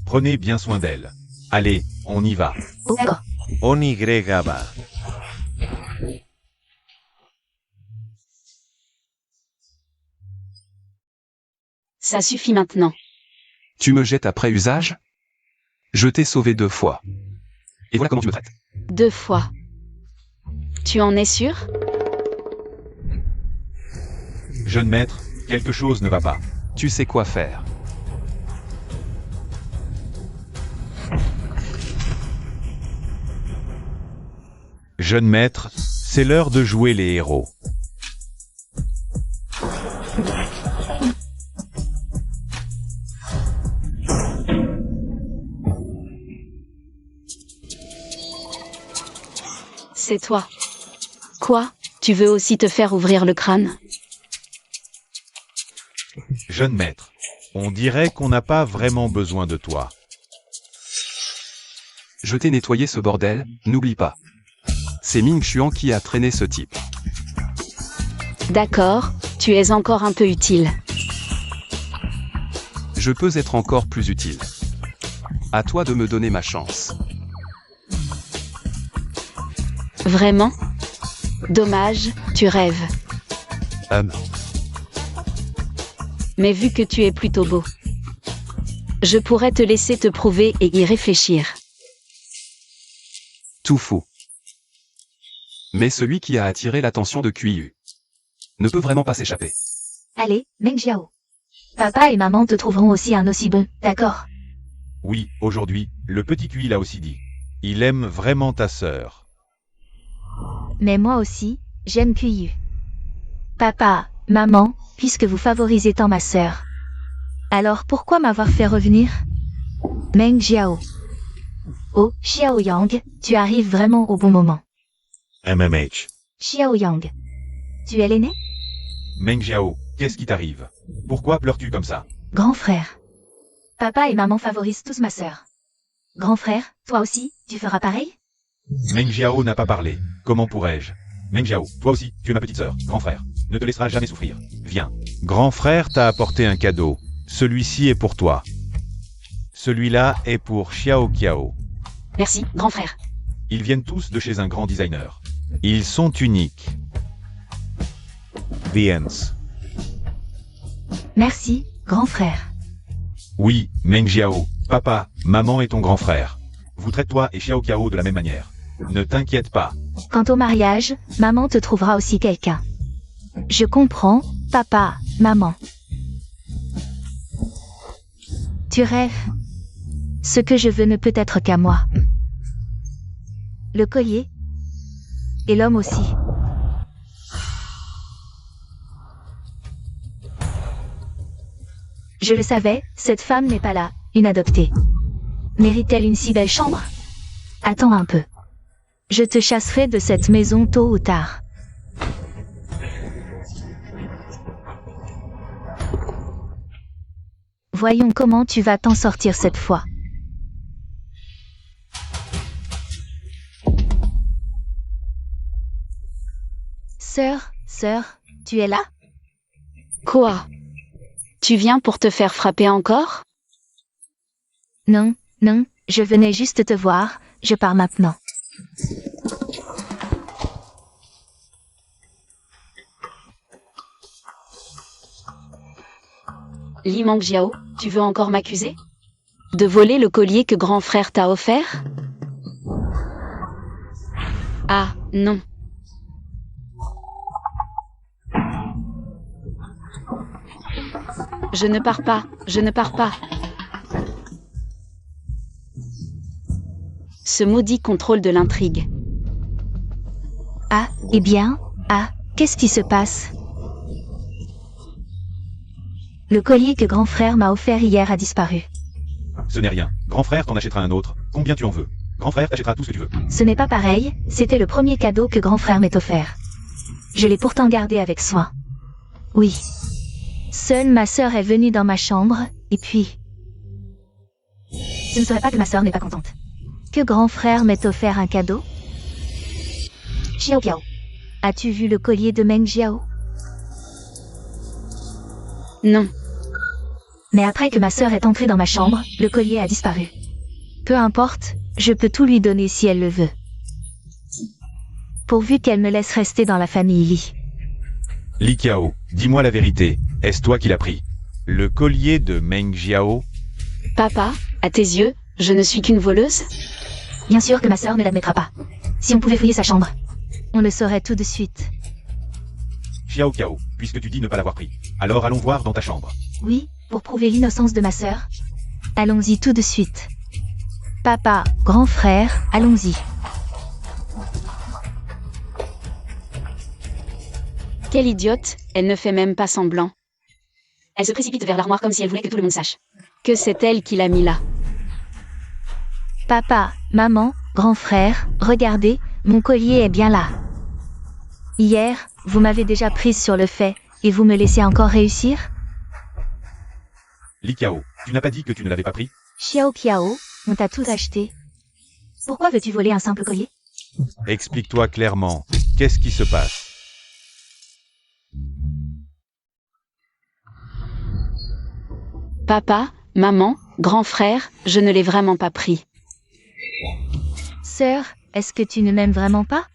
Prenez bien soin d'elle. Allez, on y va. Oh, d'accord. On y va. Ça suffit maintenant. Tu me jettes après usage? Je t'ai sauvé 2 fois. Et voilà comment tu me traites. 2 fois. Tu en es sûr? Jeune maître, quelque chose ne va pas. Tu sais quoi faire. Jeune maître, c'est l'heure de jouer les héros. C'est toi. Quoi? Tu veux aussi te faire ouvrir le crâne? Jeune maître, on dirait qu'on n'a pas vraiment besoin de toi. Je t'ai nettoyé ce bordel, n'oublie pas. C'est Ming Xuan qui a traîné ce type. D'accord, tu es encore un peu utile. Je peux être encore plus utile. À toi de me donner ma chance. Vraiment? Dommage, tu rêves. Mais vu que tu es plutôt beau, je pourrais te laisser te prouver et y réfléchir. Tout fou. Mais celui qui a attiré l'attention de QIU ne peut vraiment pas s'échapper. Allez, Meng Jiao. Papa et maman te trouveront aussi un aussi bon, d'accord? Oui, aujourd'hui, le petit Cui l'a aussi dit. Il aime vraiment ta sœur. Mais moi aussi, j'aime Qiyu. Papa, maman, puisque vous favorisez tant ma sœur. Alors pourquoi m'avoir fait revenir? Meng Jiao. Oh, Xiao Yang, tu arrives vraiment au bon moment. MMH. Xiao Yang. Tu es l'aîné? Meng Jiao, qu'est-ce qui t'arrive? Pourquoi pleures-tu comme ça? Grand frère. Papa et maman favorisent tous ma sœur. Grand frère, toi aussi, tu feras pareil? Meng Jiao n'a pas parlé. Comment pourrais-je? Meng Jiao, toi aussi, tu es ma petite sœur, grand frère. Ne te laissera jamais souffrir. Viens. Grand frère t'a apporté un cadeau. Celui-ci est pour toi. Celui-là est pour Xiao Qiao. Merci, grand frère. Ils viennent tous de chez un grand designer. Ils sont uniques. The Ends. Merci, grand frère. Oui, Meng Jiao, papa, maman et ton grand frère. vous traite toi et Xiao Qiao de la même manière. Ne t'inquiète pas. Quant au mariage, maman te trouvera aussi quelqu'un. Je comprends, papa, maman. Tu rêves. Ce que je veux ne peut être qu'à moi. Le collier. Et l'homme aussi. Je le savais, cette femme n'est pas là, une adoptée. Mérite-t-elle une si belle chambre? Attends un peu. Je te chasserai de cette maison tôt ou tard. Voyons comment tu vas t'en sortir cette fois. Sœur, tu es là? Quoi? Tu viens pour te faire frapper encore? Non, je venais juste te voir, je pars maintenant. Li Mangjiao, tu veux encore m'accuser? De voler le collier que grand frère t'a offert? Ah, non. Je ne pars pas. Ce maudit contrôle de l'intrigue. Ah, eh bien, qu'est-ce qui se passe? Le collier que grand frère m'a offert hier a disparu. Ce n'est rien. Grand frère t'en achètera un autre. Combien tu en veux? Grand frère t'achètera tout ce que tu veux. Ce n'est pas pareil, c'était le premier cadeau que grand frère m'ait offert. Je l'ai pourtant gardé avec soin. Oui. Seule ma sœur est venue dans ma chambre, et puis... Ce ne serait pas que ma sœur n'est pas contente. Que grand frère m'ait offert un cadeau? Xiao Qiao, as-tu vu le collier de Meng Jiao? Non. Mais après que ma sœur est entrée dans ma chambre, le collier a disparu. Peu importe, je peux tout lui donner si elle le veut. Pourvu qu'elle me laisse rester dans la famille Li. Li Qiao, dis-moi la vérité. Est-ce toi qui l'as pris? Le collier de Meng Jiao? Papa, à tes yeux, je ne suis qu'une voleuse? Bien sûr que ma sœur ne l'admettra pas. Si on pouvait fouiller sa chambre, on le saurait tout de suite. Xiao Qiao, puisque tu dis ne pas l'avoir pris, alors allons voir dans ta chambre. Oui, pour prouver l'innocence de ma sœur. Allons-y tout de suite. Papa, grand frère, allons-y. Quelle idiote, elle ne fait même pas semblant. Elle se précipite vers l'armoire comme si elle voulait que tout le monde sache. Que c'est elle qui l'a mis là. Papa, maman, grand frère, regardez, mon collier est bien là. Hier, vous m'avez déjà prise sur le fait, et vous me laissez encore réussir? Li Qiao, tu n'as pas dit que tu ne l'avais pas pris? Xiao Qiao, on t'a tout acheté. Pourquoi veux-tu voler un simple collier? Explique-toi clairement. Qu'est-ce qui se passe? Papa, maman, grand frère, je ne l'ai vraiment pas pris. Sœur, est-ce que tu ne m'aimes vraiment pas?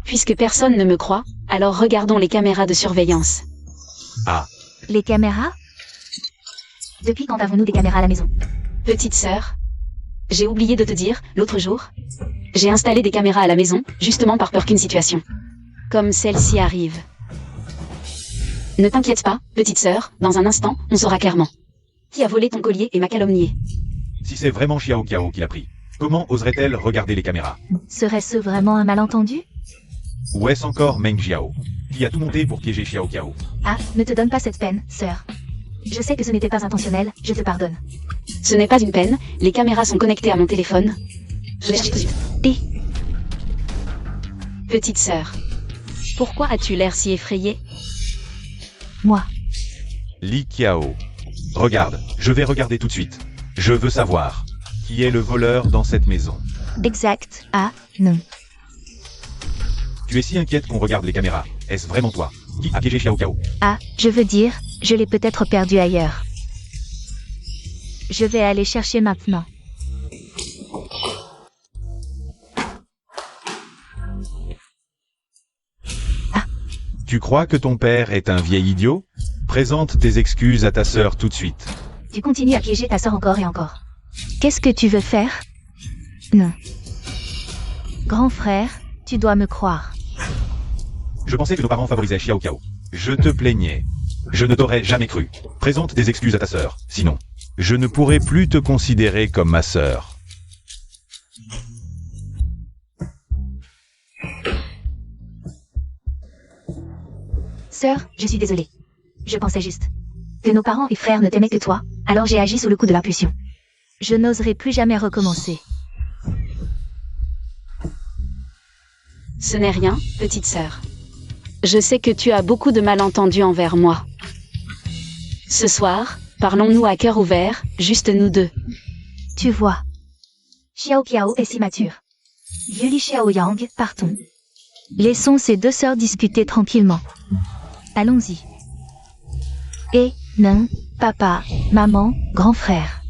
Puisque personne ne me croit, alors regardons les caméras de surveillance. Ah, Les caméras? Depuis quand avons-nous des caméras à la maison? Petite sœur, j'ai oublié de te dire, l'autre jour, j'ai installé des caméras à la maison, justement par peur qu'une situation comme celle-ci arrive. Ne t'inquiète pas, petite sœur, dans un instant, on saura clairement qui a volé ton collier et m'a calomnié. si c'est vraiment Xiao Qiao qui l'a pris, comment oserait-elle regarder les caméras? Serait-ce vraiment un malentendu? Ou est-ce encore Meng Jiao, qui a tout monté pour piéger Xiao Qiao? Ah, ne te donne pas cette peine, sœur. Je sais que ce n'était pas intentionnel, je te pardonne. Ce n'est pas une peine, les caméras sont connectées à mon téléphone. Je les cherche tout de suite. Et Petite sœur, pourquoi as-tu l'air si effrayée? moi, Li Qiao. Regarde, je vais regarder tout de suite. Je veux savoir qui est le voleur dans cette maison. exact, ah, non. Tu es si inquiète qu'on regarde les caméras. Est-ce vraiment toi qui a piégé Xiao Qiao? Ah, je veux dire, je l'ai peut-être perdu ailleurs. Je vais aller chercher maintenant. Tu crois que ton père est un vieil idiot? Présente tes excuses à ta sœur tout de suite. Tu continues à piéger ta sœur encore et encore. Qu'est-ce que tu veux faire? Non. Grand frère, tu dois me croire. Je pensais que nos parents favorisaient Xiao Qiao. Je te plaignais. Je ne t'aurais jamais cru. Présente des excuses à ta sœur, sinon, je ne pourrai plus te considérer comme ma sœur. Sœur, je suis désolée. Je pensais juste que nos parents et frères ne t'aimaient que toi, alors j'ai agi sous le coup de l'impulsion. Je n'oserai plus jamais recommencer. Ce n'est rien, petite sœur. Je sais que tu as beaucoup de malentendus envers moi. Ce soir, parlons-nous à cœur ouvert, juste nous deux. Tu vois. Xiao Qiao est si mature. Yuli Xiaoyang, partons. Laissons ces deux sœurs discuter tranquillement. Allons-y. Et, non, papa, maman, grand frère.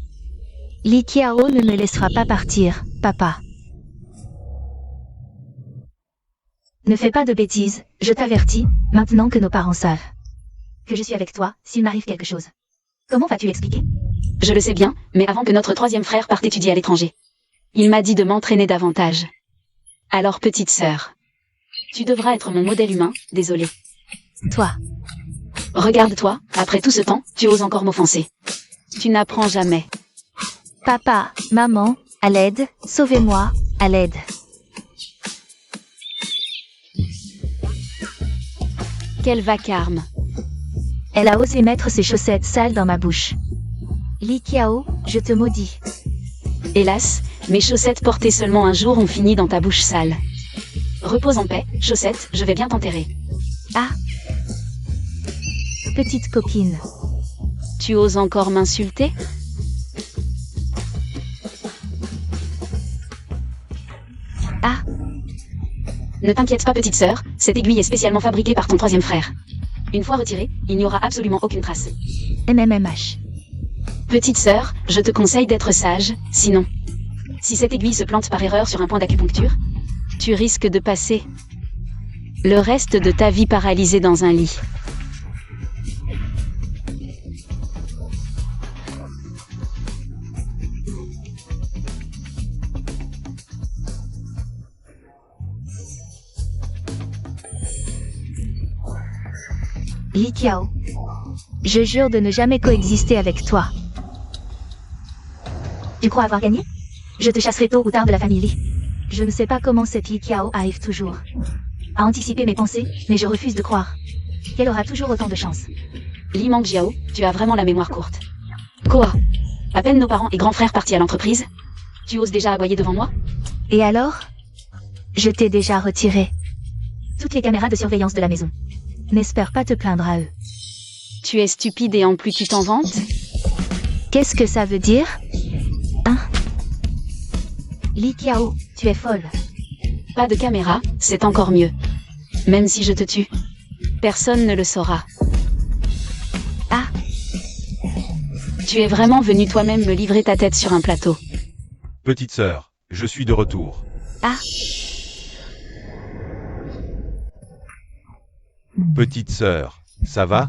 Li Qiao ne me laissera pas partir, papa. Ne fais pas de bêtises, je t'avertis, maintenant que nos parents savent que je suis avec toi, s'il m'arrive quelque chose. Comment vas-tu l'expliquer? Je le sais bien, mais avant que notre troisième frère parte étudier à l'étranger. Il m'a dit de m'entraîner davantage. Alors petite sœur, tu devras être mon modèle humain, désolé. Toi. Regarde-toi, après tout ce temps, tu oses encore m'offenser. Tu n'apprends jamais. Papa, maman, à l'aide, sauvez-moi, à l'aide. Quel vacarme. Elle a osé mettre ses chaussettes sales dans ma bouche. Li Qiao, je te maudis. Hélas, mes chaussettes portées seulement un jour ont fini dans ta bouche sale. Repose en paix, chaussettes, je vais bien t'enterrer. Ah. Petite coquine. Tu oses encore m'insulter? Ah. Ne t'inquiète pas petite sœur, cette aiguille est spécialement fabriquée par ton troisième frère. Une fois retirée, il n'y aura absolument aucune trace. MMMH. Petite sœur, je te conseille d'être sage, sinon. Si cette aiguille se plante par erreur sur un point d'acupuncture, tu risques de passer le reste de ta vie paralysée dans un lit. Li Qiao. Je jure de ne jamais coexister avec toi. Tu crois avoir gagné? Je te chasserai tôt ou tard de la famille Li. Je ne sais pas comment cette Li Qiao arrive toujours à anticiper mes pensées, mais je refuse de croire qu'elle aura toujours autant de chance. Li Mangjiao, tu as vraiment la mémoire courte. Quoi? À peine nos parents et grands frères partis à l'entreprise, tu oses déjà aboyer devant moi? Et alors? Je t'ai déjà retiré toutes les caméras de surveillance de la maison. N'espère pas te plaindre à eux. Tu es stupide et en plus tu t'en vantes? Qu'est-ce que ça veut dire? Hein? Li Qiao, tu es folle. Pas de caméra, c'est encore mieux. Même si je te tue, personne ne le saura. Ah. Tu es vraiment venu toi-même me livrer ta tête sur un plateau. Petite sœur, je suis de retour. Ah. Petite sœur, ça va?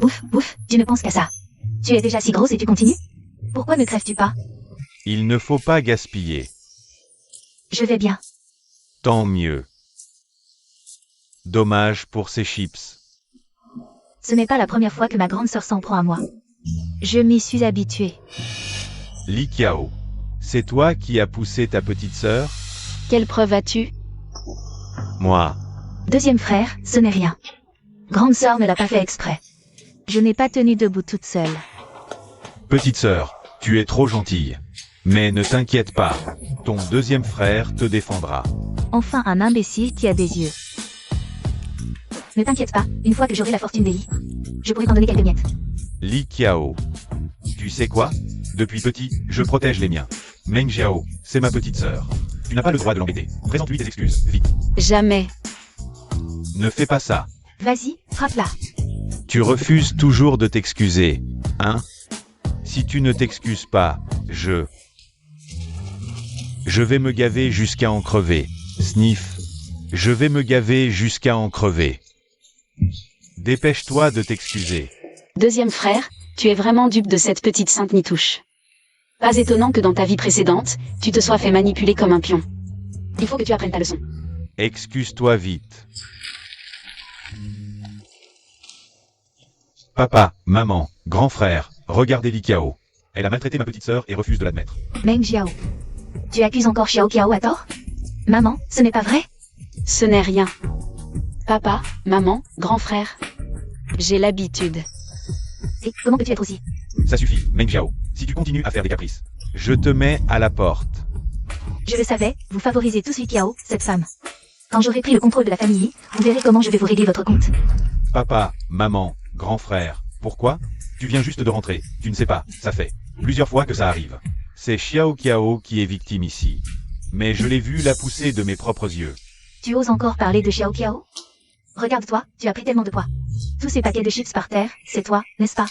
Ouf, ouf, tu ne penses qu'à ça. Tu es déjà si grosse et tu continues? Pourquoi ne crèves-tu pas? Il ne faut pas gaspiller. Je vais bien. Tant mieux. Dommage pour ces chips. Ce n'est pas la première fois que ma grande sœur s'en prend à moi. Je m'y suis habituée. Li Qiao, c'est toi qui as poussé ta petite sœur? Quelle preuve as-tu? Moi. Deuxième frère, ce n'est rien. Grande sœur ne l'a pas fait exprès. Je n'ai pas tenu debout toute seule. Petite sœur, tu es trop gentille. Mais ne t'inquiète pas, ton deuxième frère te défendra. Enfin un imbécile qui a des yeux. Ne t'inquiète pas, une fois que j'aurai la fortune d'Eli, je pourrai t'en donner quelques miettes. Li Qiao. Tu sais quoi? Depuis petit, je protège les miens. Meng Jiao, c'est ma petite sœur. Tu n'as pas le droit de l'embêter. Présente-lui tes excuses, vite. Jamais. Ne fais pas ça. Vas-y, frappe-la. Tu refuses toujours de t'excuser, hein? Si tu ne t'excuses pas, je vais me gaver jusqu'à en crever. Sniff. Je vais me gaver jusqu'à en crever. Dépêche-toi de t'excuser. Deuxième frère, tu es vraiment dupe de cette petite sainte Nitouche. Pas étonnant que dans ta vie précédente, tu te sois fait manipuler comme un pion. Il faut que tu apprennes ta leçon. Excuse-toi vite. Papa, maman, grand frère, regardez Li Qiao. Elle a maltraité ma petite sœur et refuse de l'admettre. Meng Jiao. Tu accuses encore Xiao Qiao à tort? Maman, ce n'est pas vrai? Ce n'est rien. Papa, maman, grand frère. J'ai l'habitude. Et comment peux-tu être aussi? Ça suffit, Meng Jiao. Si tu continues à faire des caprices, je te mets à la porte. Je le savais, vous favorisez tous Li Qiao, cette femme. Quand j'aurai pris le contrôle de la famille, vous verrez comment je vais vous régler votre compte. Papa, maman, grand frère, pourquoi? Tu viens juste de rentrer, tu ne sais pas, ça fait plusieurs fois que ça arrive. C'est Xiao Qiao qui est victime ici. Mais je l'ai vu la pousser de mes propres yeux. Tu oses encore parler de Xiao Qiao? Regarde-toi, tu as pris tellement de poids. Tous ces paquets de chips par terre, c'est toi, n'est-ce pas?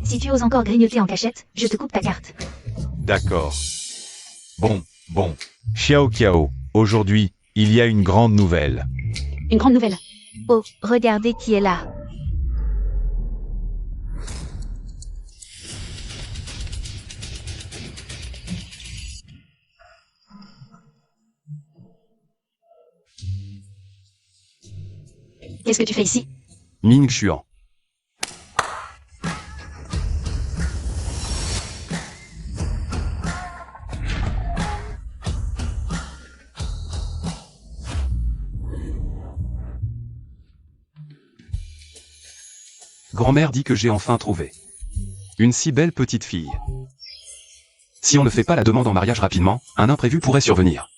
Si tu oses encore grignoter en cachette, je te coupe ta carte. D'accord. Bon. Xiao Qiao, aujourd'hui, il y a une grande nouvelle. Une grande nouvelle. Oh, regardez qui est là. Qu'est-ce que tu fais ici? Ming Xuan. Grand-mère dit que j'ai enfin trouvé une si belle petite fille. Si on ne fait pas la demande en mariage rapidement, un imprévu pourrait survenir.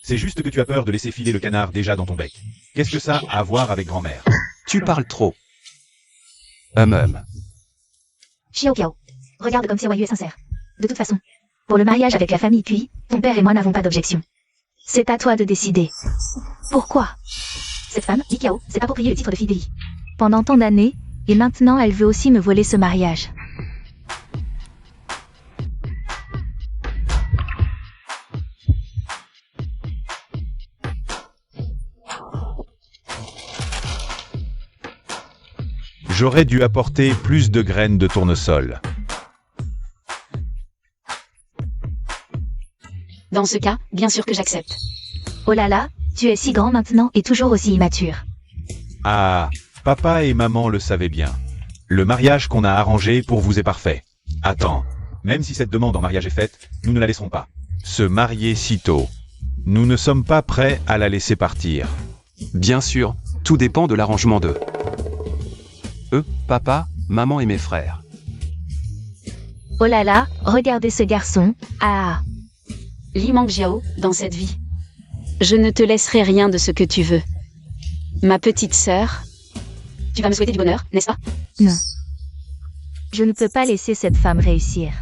C'est juste que tu as peur de laisser filer le canard déjà dans ton bec. Qu'est-ce que ça a à voir avec grand-mère? Tu parles trop. Xiao Qiao. Regarde comme Xiao Yu est sincère. De toute façon, pour le mariage avec la famille Cui, ton père et moi n'avons pas d'objection. C'est à toi de décider. Pourquoi? Cette femme, Li Qiao, s'est approprié le titre de fille d'Eli. Pendant tant d'années, et maintenant elle veut aussi me voler ce mariage. J'aurais dû apporter plus de graines de tournesol. Dans ce cas, bien sûr que j'accepte. Oh là là, tu es si grand maintenant et toujours aussi immature. Ah, papa et maman le savaient bien. Le mariage qu'on a arrangé pour vous est parfait. Attends, même si cette demande en mariage est faite, nous ne la laisserons pas se marier si tôt. Nous ne sommes pas prêts à la laisser partir. Bien sûr, tout dépend de l'arrangement de papa, maman et mes frères. Oh là là, regardez ce garçon. Ah. Li Mangjiao, dans cette vie. Je ne te laisserai rien de ce que tu veux. Ma petite sœur. Tu vas me souhaiter du bonheur, n'est-ce pas? Non. Je ne peux pas laisser cette femme réussir.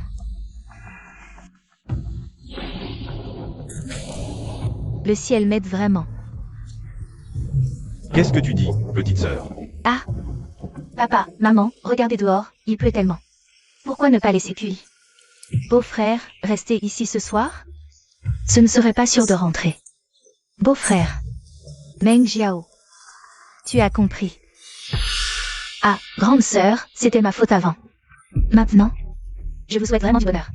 Le ciel m'aide vraiment. Qu'est-ce que tu dis, petite sœur? Ah. Papa, maman, regardez dehors, il pleut tellement. Pourquoi ne pas laisser Cui? Beau-frère, rester ici ce soir? Ce ne serait pas sûr de rentrer. Beau-frère. Meng Jiao. Tu as compris. Ah, grande sœur, c'était ma faute avant. Maintenant, je vous souhaite vraiment du bonheur.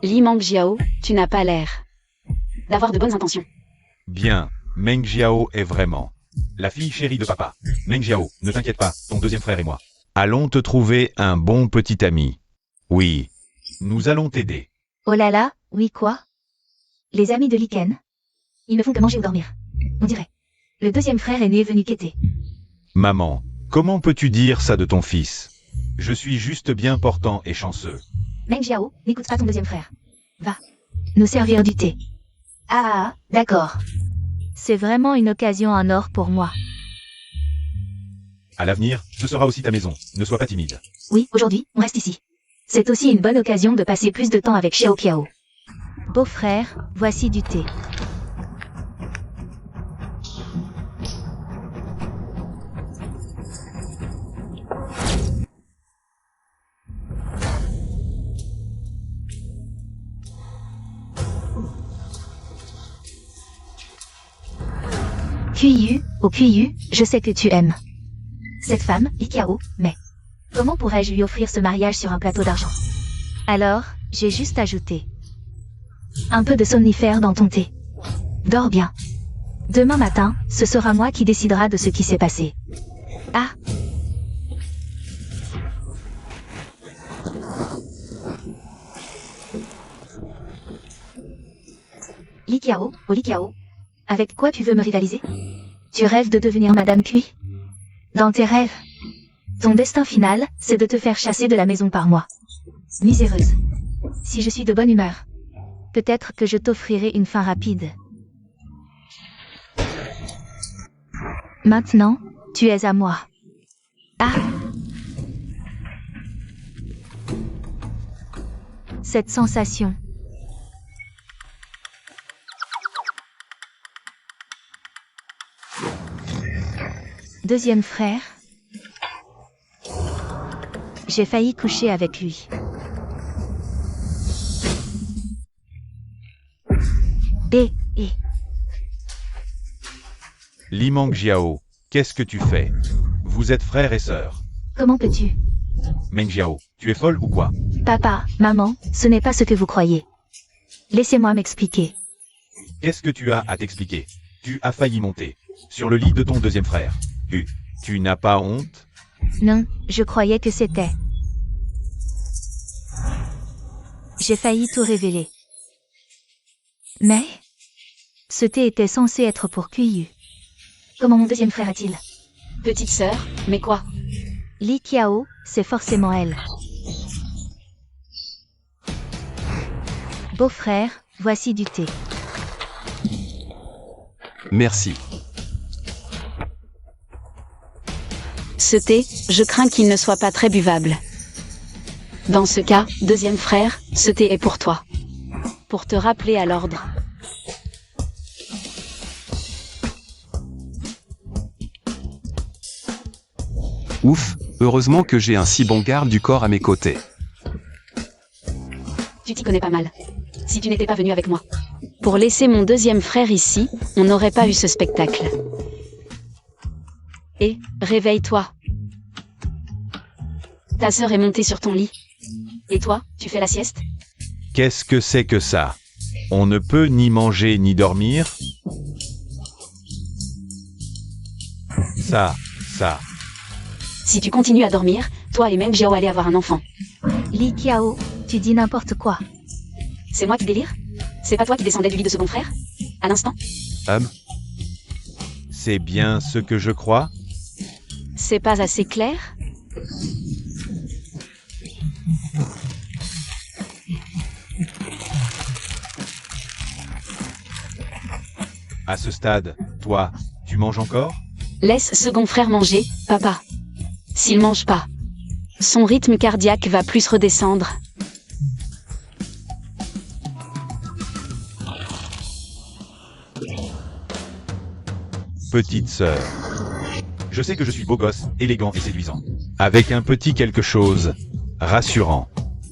Li Mangjiao, tu n'as pas l'air d'avoir de bonnes intentions. Bien, Meng Jiao est vraiment la fille chérie de papa. Meng Jiao, ne t'inquiète pas, ton deuxième frère et moi allons te trouver un bon petit ami. Oui, nous allons t'aider. Oh là là, oui quoi? Les amis de Liken. Ils ne font que manger ou dormir. On dirait. Le deuxième frère aîné est venu quêter. Maman, comment peux-tu dire ça de ton fils? Je suis juste bien portant et chanceux. Meng Jiao, n'écoute pas ton deuxième frère. Va. Nous servir du thé. Ah, d'accord. C'est vraiment une occasion en or pour moi. À l'avenir, ce sera aussi ta maison. Ne sois pas timide. Oui, aujourd'hui, on reste ici. C'est aussi une bonne occasion de passer plus de temps avec Xiao Qiao. Beau-frère, voici du thé. Qiyu, oh Qiyu, je sais que tu aimes. cette femme, Li Qiao, mais comment pourrais-je lui offrir ce mariage sur un plateau d'argent? Alors, j'ai juste ajouté un peu de somnifère dans ton thé. Dors bien. Demain matin, ce sera moi qui décidera de ce qui s'est passé. Ah. Li Qiao, oh Li Qiao. Avec quoi tu veux me rivaliser? Tu rêves de devenir Madame Cui? Dans tes rêves. Ton destin final, c'est de te faire chasser de la maison par moi. Miséreuse. Si je suis de bonne humeur, peut-être que je t'offrirai une fin rapide. Maintenant, tu es à moi. Ah. Cette sensation. Deuxième frère. J'ai failli coucher avec lui. Et. Li Mengjiao, qu'est-ce que tu fais? Vous êtes frères et sœurs. Comment peux-tu? Mengjiao, tu es folle ou quoi? Papa, maman, ce n'est pas ce que vous croyez. Laissez-moi m'expliquer. Qu'est-ce que tu as à t'expliquer? Tu as failli monter sur le lit de ton deuxième frère. Tu n'as pas honte? Non, je croyais que c'était. J'ai failli tout révéler. Mais ce thé était censé être pour Qiyu. Comment mon deuxième frère a-t-il? Petite sœur, mais quoi? Li Qiao, c'est forcément elle. Beau-frère, voici du thé. Merci. Ce thé, je crains qu'il ne soit pas très buvable. Dans ce cas, deuxième frère, ce thé est pour toi. Pour te rappeler à l'ordre. Ouf, heureusement que j'ai un si bon garde du corps à mes côtés. Tu t'y connais pas mal. Si tu n'étais pas venu avec moi. Pour laisser mon deuxième frère ici, on n'aurait pas eu ce spectacle. Et, réveille-toi. Ta sœur est montée sur ton lit. Et toi, tu fais la sieste? Qu'est-ce que c'est que ça? On ne peut ni manger ni dormir? Ça. Si tu continues à dormir, toi et même Jiao allez avoir un enfant. Li Qiao, tu dis n'importe quoi. C'est moi qui délire? C'est pas toi qui descendais du lit de second frère? À l'instant? C'est bien ce que je crois? C'est pas assez clair? À ce stade, toi, tu manges encore? Laisse second frère manger, papa. S'il mange pas, son rythme cardiaque va plus redescendre. Petite sœur. Je sais que je suis beau gosse, élégant et séduisant. Avec un petit quelque chose. Rassurant.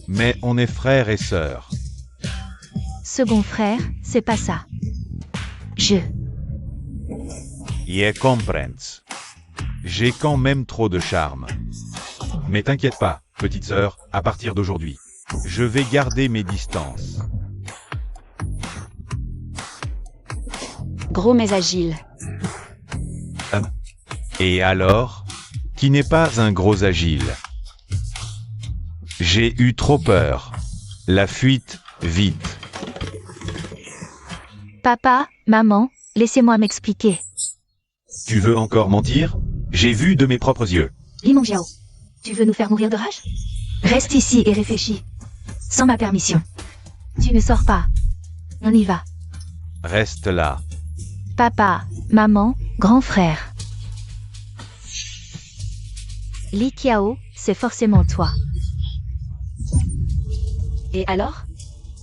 Mais on est frères et sœurs. Second frère, c'est pas ça. Je comprends. J'ai quand même trop de charme. Mais t'inquiète pas, petite sœur, à partir d'aujourd'hui, je vais garder mes distances. Gros mais agile. Et alors? Qui n'est pas un gros agile? J'ai eu trop peur. La fuite, vite. Papa, maman, laissez-moi m'expliquer. Tu veux encore mentir? J'ai vu de mes propres yeux. Li Mengjiao, tu veux nous faire mourir de rage? Reste ici et réfléchis. Sans ma permission. Tu ne sors pas. On y va. Reste là. Papa, maman, grand frère. Li Qiao, c'est forcément toi. Et alors?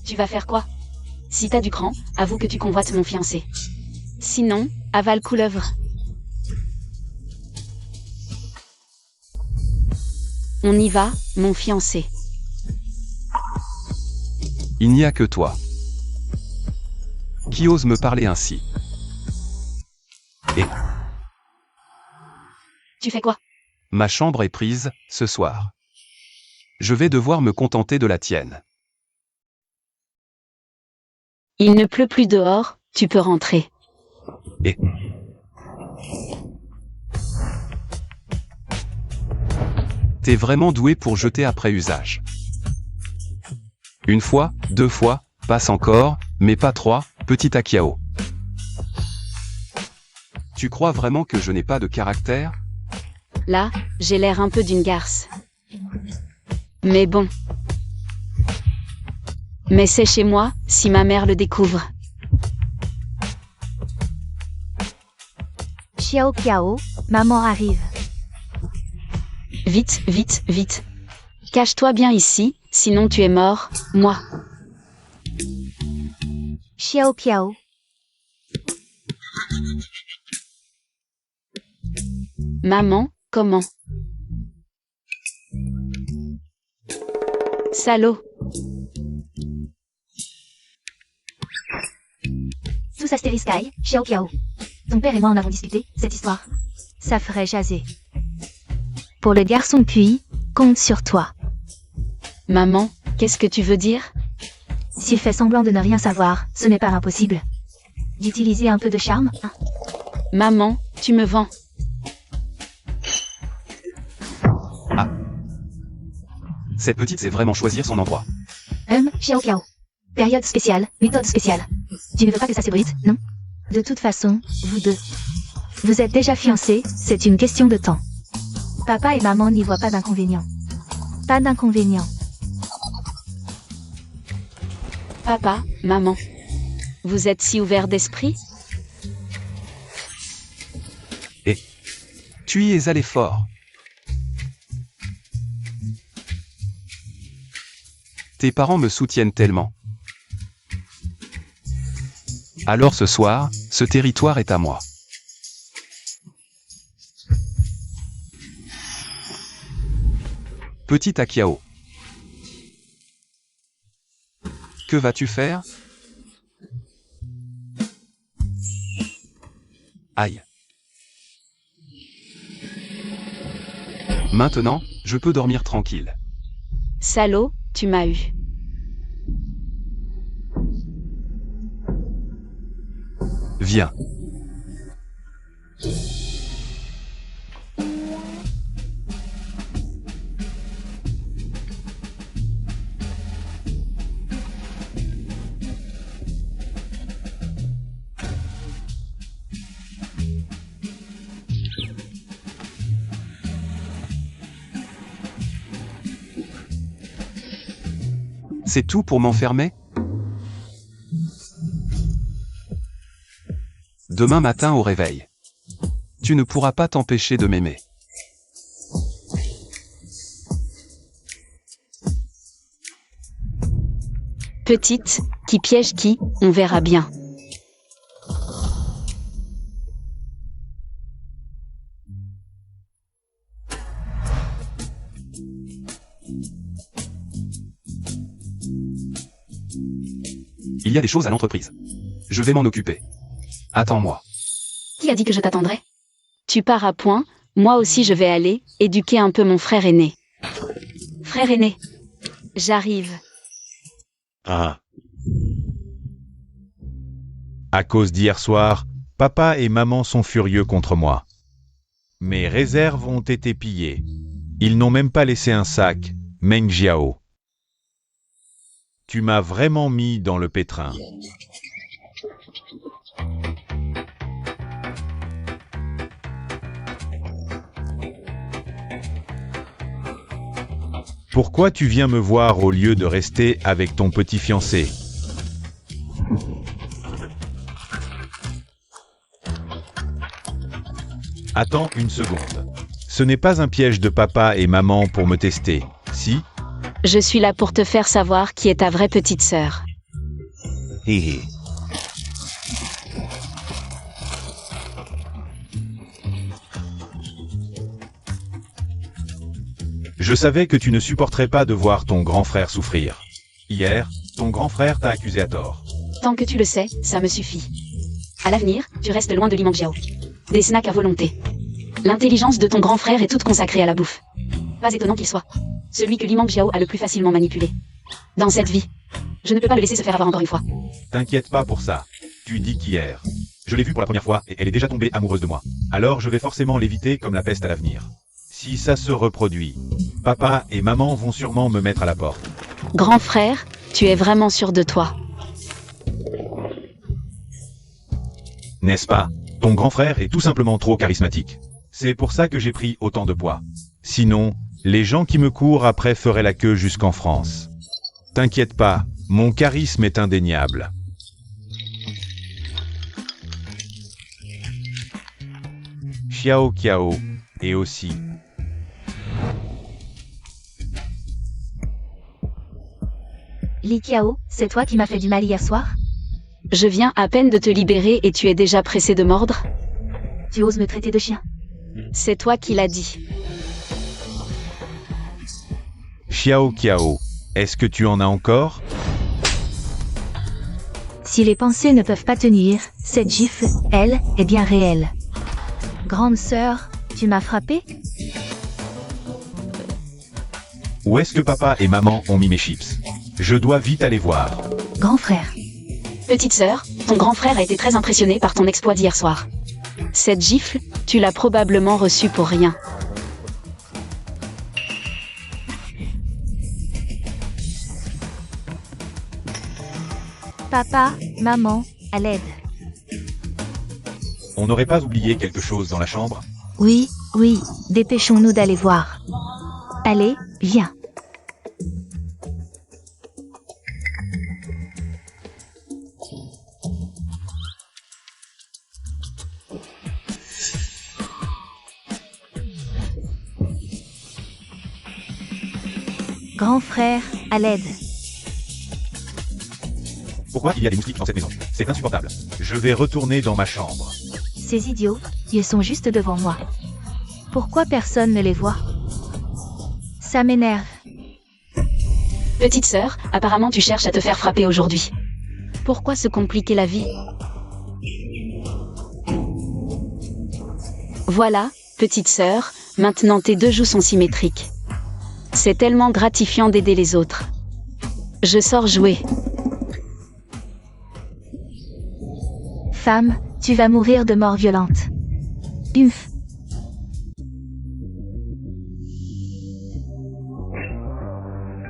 Tu vas faire quoi? Si t'as du cran, avoue que tu convoites mon fiancé. Sinon, avale couleuvre. On y va, mon fiancé. Il n'y a que toi. Qui ose me parler ainsi? Tu fais quoi? ma chambre est prise, ce soir. Je vais devoir me contenter de la tienne. Il ne pleut plus dehors, tu peux rentrer. Et T'es vraiment doué pour jeter après usage. Une fois, 2 fois, passe encore, mais pas 3, petit Akiao. Tu crois vraiment que je n'ai pas de caractère? Là, j'ai l'air un peu d'une garce. Mais bon. Mais c'est chez moi, si ma mère le découvre. Xiao Kiao, maman arrive. Vite, vite, vite. Cache-toi bien ici, sinon tu es mort, moi. Xiao Kiao. Maman, comment? Salaud. Sous astériscaille, Xiao Kiao. Ton père et moi en avons discuté, cette histoire. Ça ferait jaser. Pour le garçon puis, compte sur toi. Maman, qu'est-ce que tu veux dire? S'il fait semblant de ne rien savoir, ce n'est pas impossible. D'utiliser un peu de charme, hein. Maman, tu me vends. Cette petite sait vraiment choisir son endroit. Xiao Kiao. Période spéciale, méthode spéciale. Tu ne veux pas que ça s'ébruite, non? De toute façon, vous deux. Vous êtes déjà fiancés, c'est une question de temps. Papa et maman n'y voient pas d'inconvénient. Pas d'inconvénient. Papa, maman. Vous êtes si ouverts d'esprit? Tu y es allé fort. Tes parents me soutiennent tellement. Alors ce soir, ce territoire est à moi. Petit Akiao. Que vas-tu faire? Aïe. Maintenant, je peux dormir tranquille. Salaud, tu m'as eu. Viens. C'est tout pour m'enfermer? Demain matin au réveil. Tu ne pourras pas t'empêcher de m'aimer. Petite, qui piège qui, on verra bien. Il y a des choses à l'entreprise. Je vais m'en occuper. Attends-moi. Qui a dit que je t'attendrais? Tu pars à point, moi aussi je vais aller, éduquer un peu mon frère aîné. Frère aîné. J'arrive. Ah. À cause d'hier soir, papa et maman sont furieux contre moi. Mes réserves ont été pillées. Ils n'ont même pas laissé un sac, Meng Jiao. Tu m'as vraiment mis dans le pétrin. Pourquoi tu viens me voir au lieu de rester avec ton petit fiancé? Attends une seconde. Ce n'est pas un piège de papa et maman pour me tester, si? Je suis là pour te faire savoir qui est ta vraie petite sœur. Hé hé. Je savais que tu ne supporterais pas de voir ton grand frère souffrir. Hier, ton grand frère t'a accusé à tort. Tant que tu le sais, ça me suffit. À l'avenir, tu restes loin de Limang Jiao. Des snacks à volonté. L'intelligence de ton grand frère est toute consacrée à la bouffe. Pas étonnant qu'il soit celui que Limang Jiao a le plus facilement manipulé. Dans cette vie, je ne peux pas le laisser se faire avoir encore une fois. T'inquiète pas pour ça. Tu dis qu'hier. Je l'ai vue pour la première fois et elle est déjà tombée amoureuse de moi. Alors je vais forcément l'éviter comme la peste à l'avenir. Si ça se reproduit, papa et maman vont sûrement me mettre à la porte. Grand frère, tu es vraiment sûr de toi. N'est-ce pas? Ton grand frère est tout simplement trop charismatique. C'est pour ça que j'ai pris autant de poids. Sinon, les gens qui me courent après feraient la queue jusqu'en France. T'inquiète pas, mon charisme est indéniable. Xiao Qiao, et aussi. Li Qiao, c'est toi qui m'as fait du mal hier soir? Je viens à peine de te libérer et tu es déjà pressé de mordre? Tu oses me traiter de chien? C'est toi qui l'as dit. Xiao Qiao, est-ce que tu en as encore? Si les pensées ne peuvent pas tenir, cette gifle, elle, est bien réelle. Grande sœur, tu m'as frappé? Où est-ce que papa et maman ont mis mes chips? Je dois vite aller voir. Grand frère. Petite sœur, ton grand frère a été très impressionné par ton exploit d'hier soir. Cette gifle, tu l'as probablement reçue pour rien. Papa, maman, à l'aide. On n'aurait pas oublié quelque chose dans la chambre? Oui, oui, dépêchons-nous d'aller voir. Allez, viens. Grand frère, à l'aide. Pourquoi il y a des moustiques dans cette maison? C'est insupportable. Je vais retourner dans ma chambre. Ces idiots, ils sont juste devant moi. Pourquoi personne ne les voit? Ça m'énerve. Petite sœur, apparemment tu cherches à te faire frapper aujourd'hui. Pourquoi se compliquer la vie? Voilà, petite sœur, maintenant tes deux joues sont symétriques. C'est tellement gratifiant d'aider les autres. Je sors jouer. Femme, tu vas mourir de mort violente. Humph.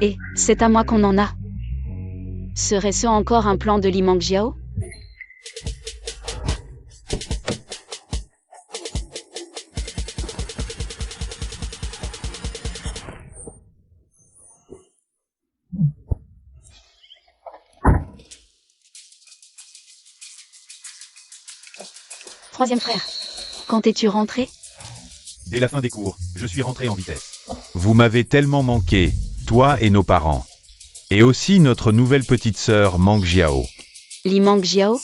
Et, c'est à moi qu'on en a. Serait-ce encore un plan de Limang Jiao? Troisième frère, quand es-tu rentré? Dès la fin des cours, je suis rentré en vitesse. Vous m'avez tellement manqué, toi et nos parents. Et aussi notre nouvelle petite sœur Mang Jiao. Limang Jiao?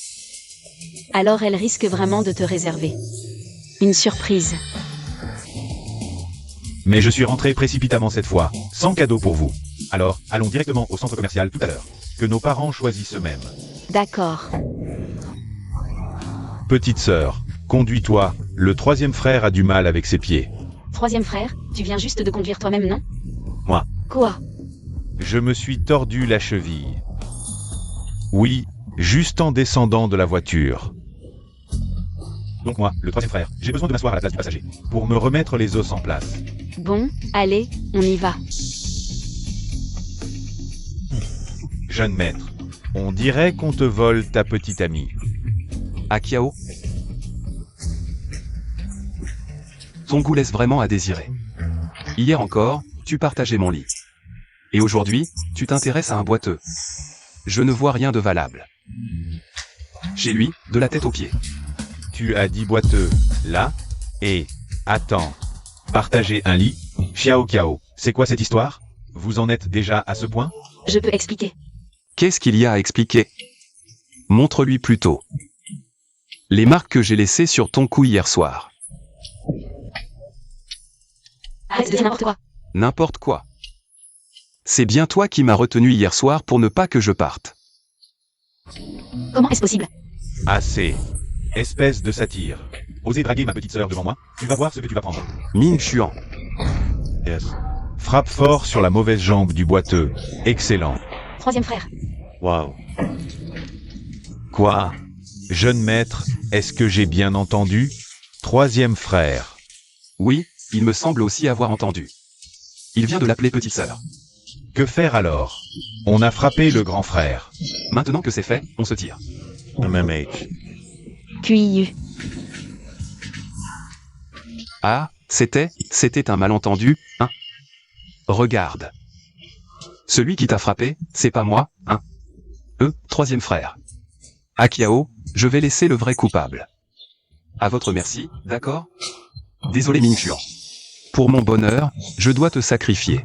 Alors elle risque vraiment de te réserver une surprise. Mais je suis rentré précipitamment cette fois, sans cadeau pour vous. Alors, allons directement au centre commercial tout à l'heure. Que nos parents choisissent eux-mêmes. D'accord. Petite sœur, conduis-toi, le troisième frère a du mal avec ses pieds. Troisième frère, tu viens juste de conduire toi-même, non? Moi, Quoi? je me suis tordu la cheville. Oui, juste en descendant de la voiture. Donc moi, le troisième frère, j'ai besoin de m'asseoir à la place du passager, pour me remettre les os en place. Bon, allez, on y va. Jeune maître, on dirait qu'on te vole ta petite amie. Akiao, ton goût laisse vraiment à désirer. Hier encore, tu partageais mon lit. Et aujourd'hui, tu t'intéresses à un boiteux. Je ne vois rien de valable. Chez lui, de la tête aux pieds. Tu as dit boiteux, là, et... Attends. Partager un lit? Xiao Qiao, c'est quoi cette histoire? Vous en êtes déjà à ce point? Je peux expliquer. Qu'est-ce qu'il y a à expliquer? Montre-lui plutôt les marques que j'ai laissées sur ton cou hier soir. Arrête de dire n'importe quoi. N'importe quoi. C'est bien toi qui m'as retenu hier soir pour ne pas que je parte. Comment est-ce possible? Assez. Espèce de satire. Osez draguer ma petite sœur devant moi, tu vas voir ce que tu vas prendre. Ming Xuan. Yes. Frappe fort sur la mauvaise jambe du boiteux. Excellent. Troisième frère. Waouh. Quoi? Jeune maître, est-ce que j'ai bien entendu? Troisième frère. Oui, il me semble aussi avoir entendu. Il vient de l'appeler petite sœur. Que faire alors? On a frappé le grand frère. Maintenant que c'est fait, on se tire. MMH. QIU. Ah, c'était un malentendu, hein? Regarde. Celui qui t'a frappé, c'est pas moi, hein? Troisième frère. Akiao, je vais laisser le vrai coupable. À votre merci, d'accord? Désolé Ming Xuan. Pour mon bonheur, je dois te sacrifier.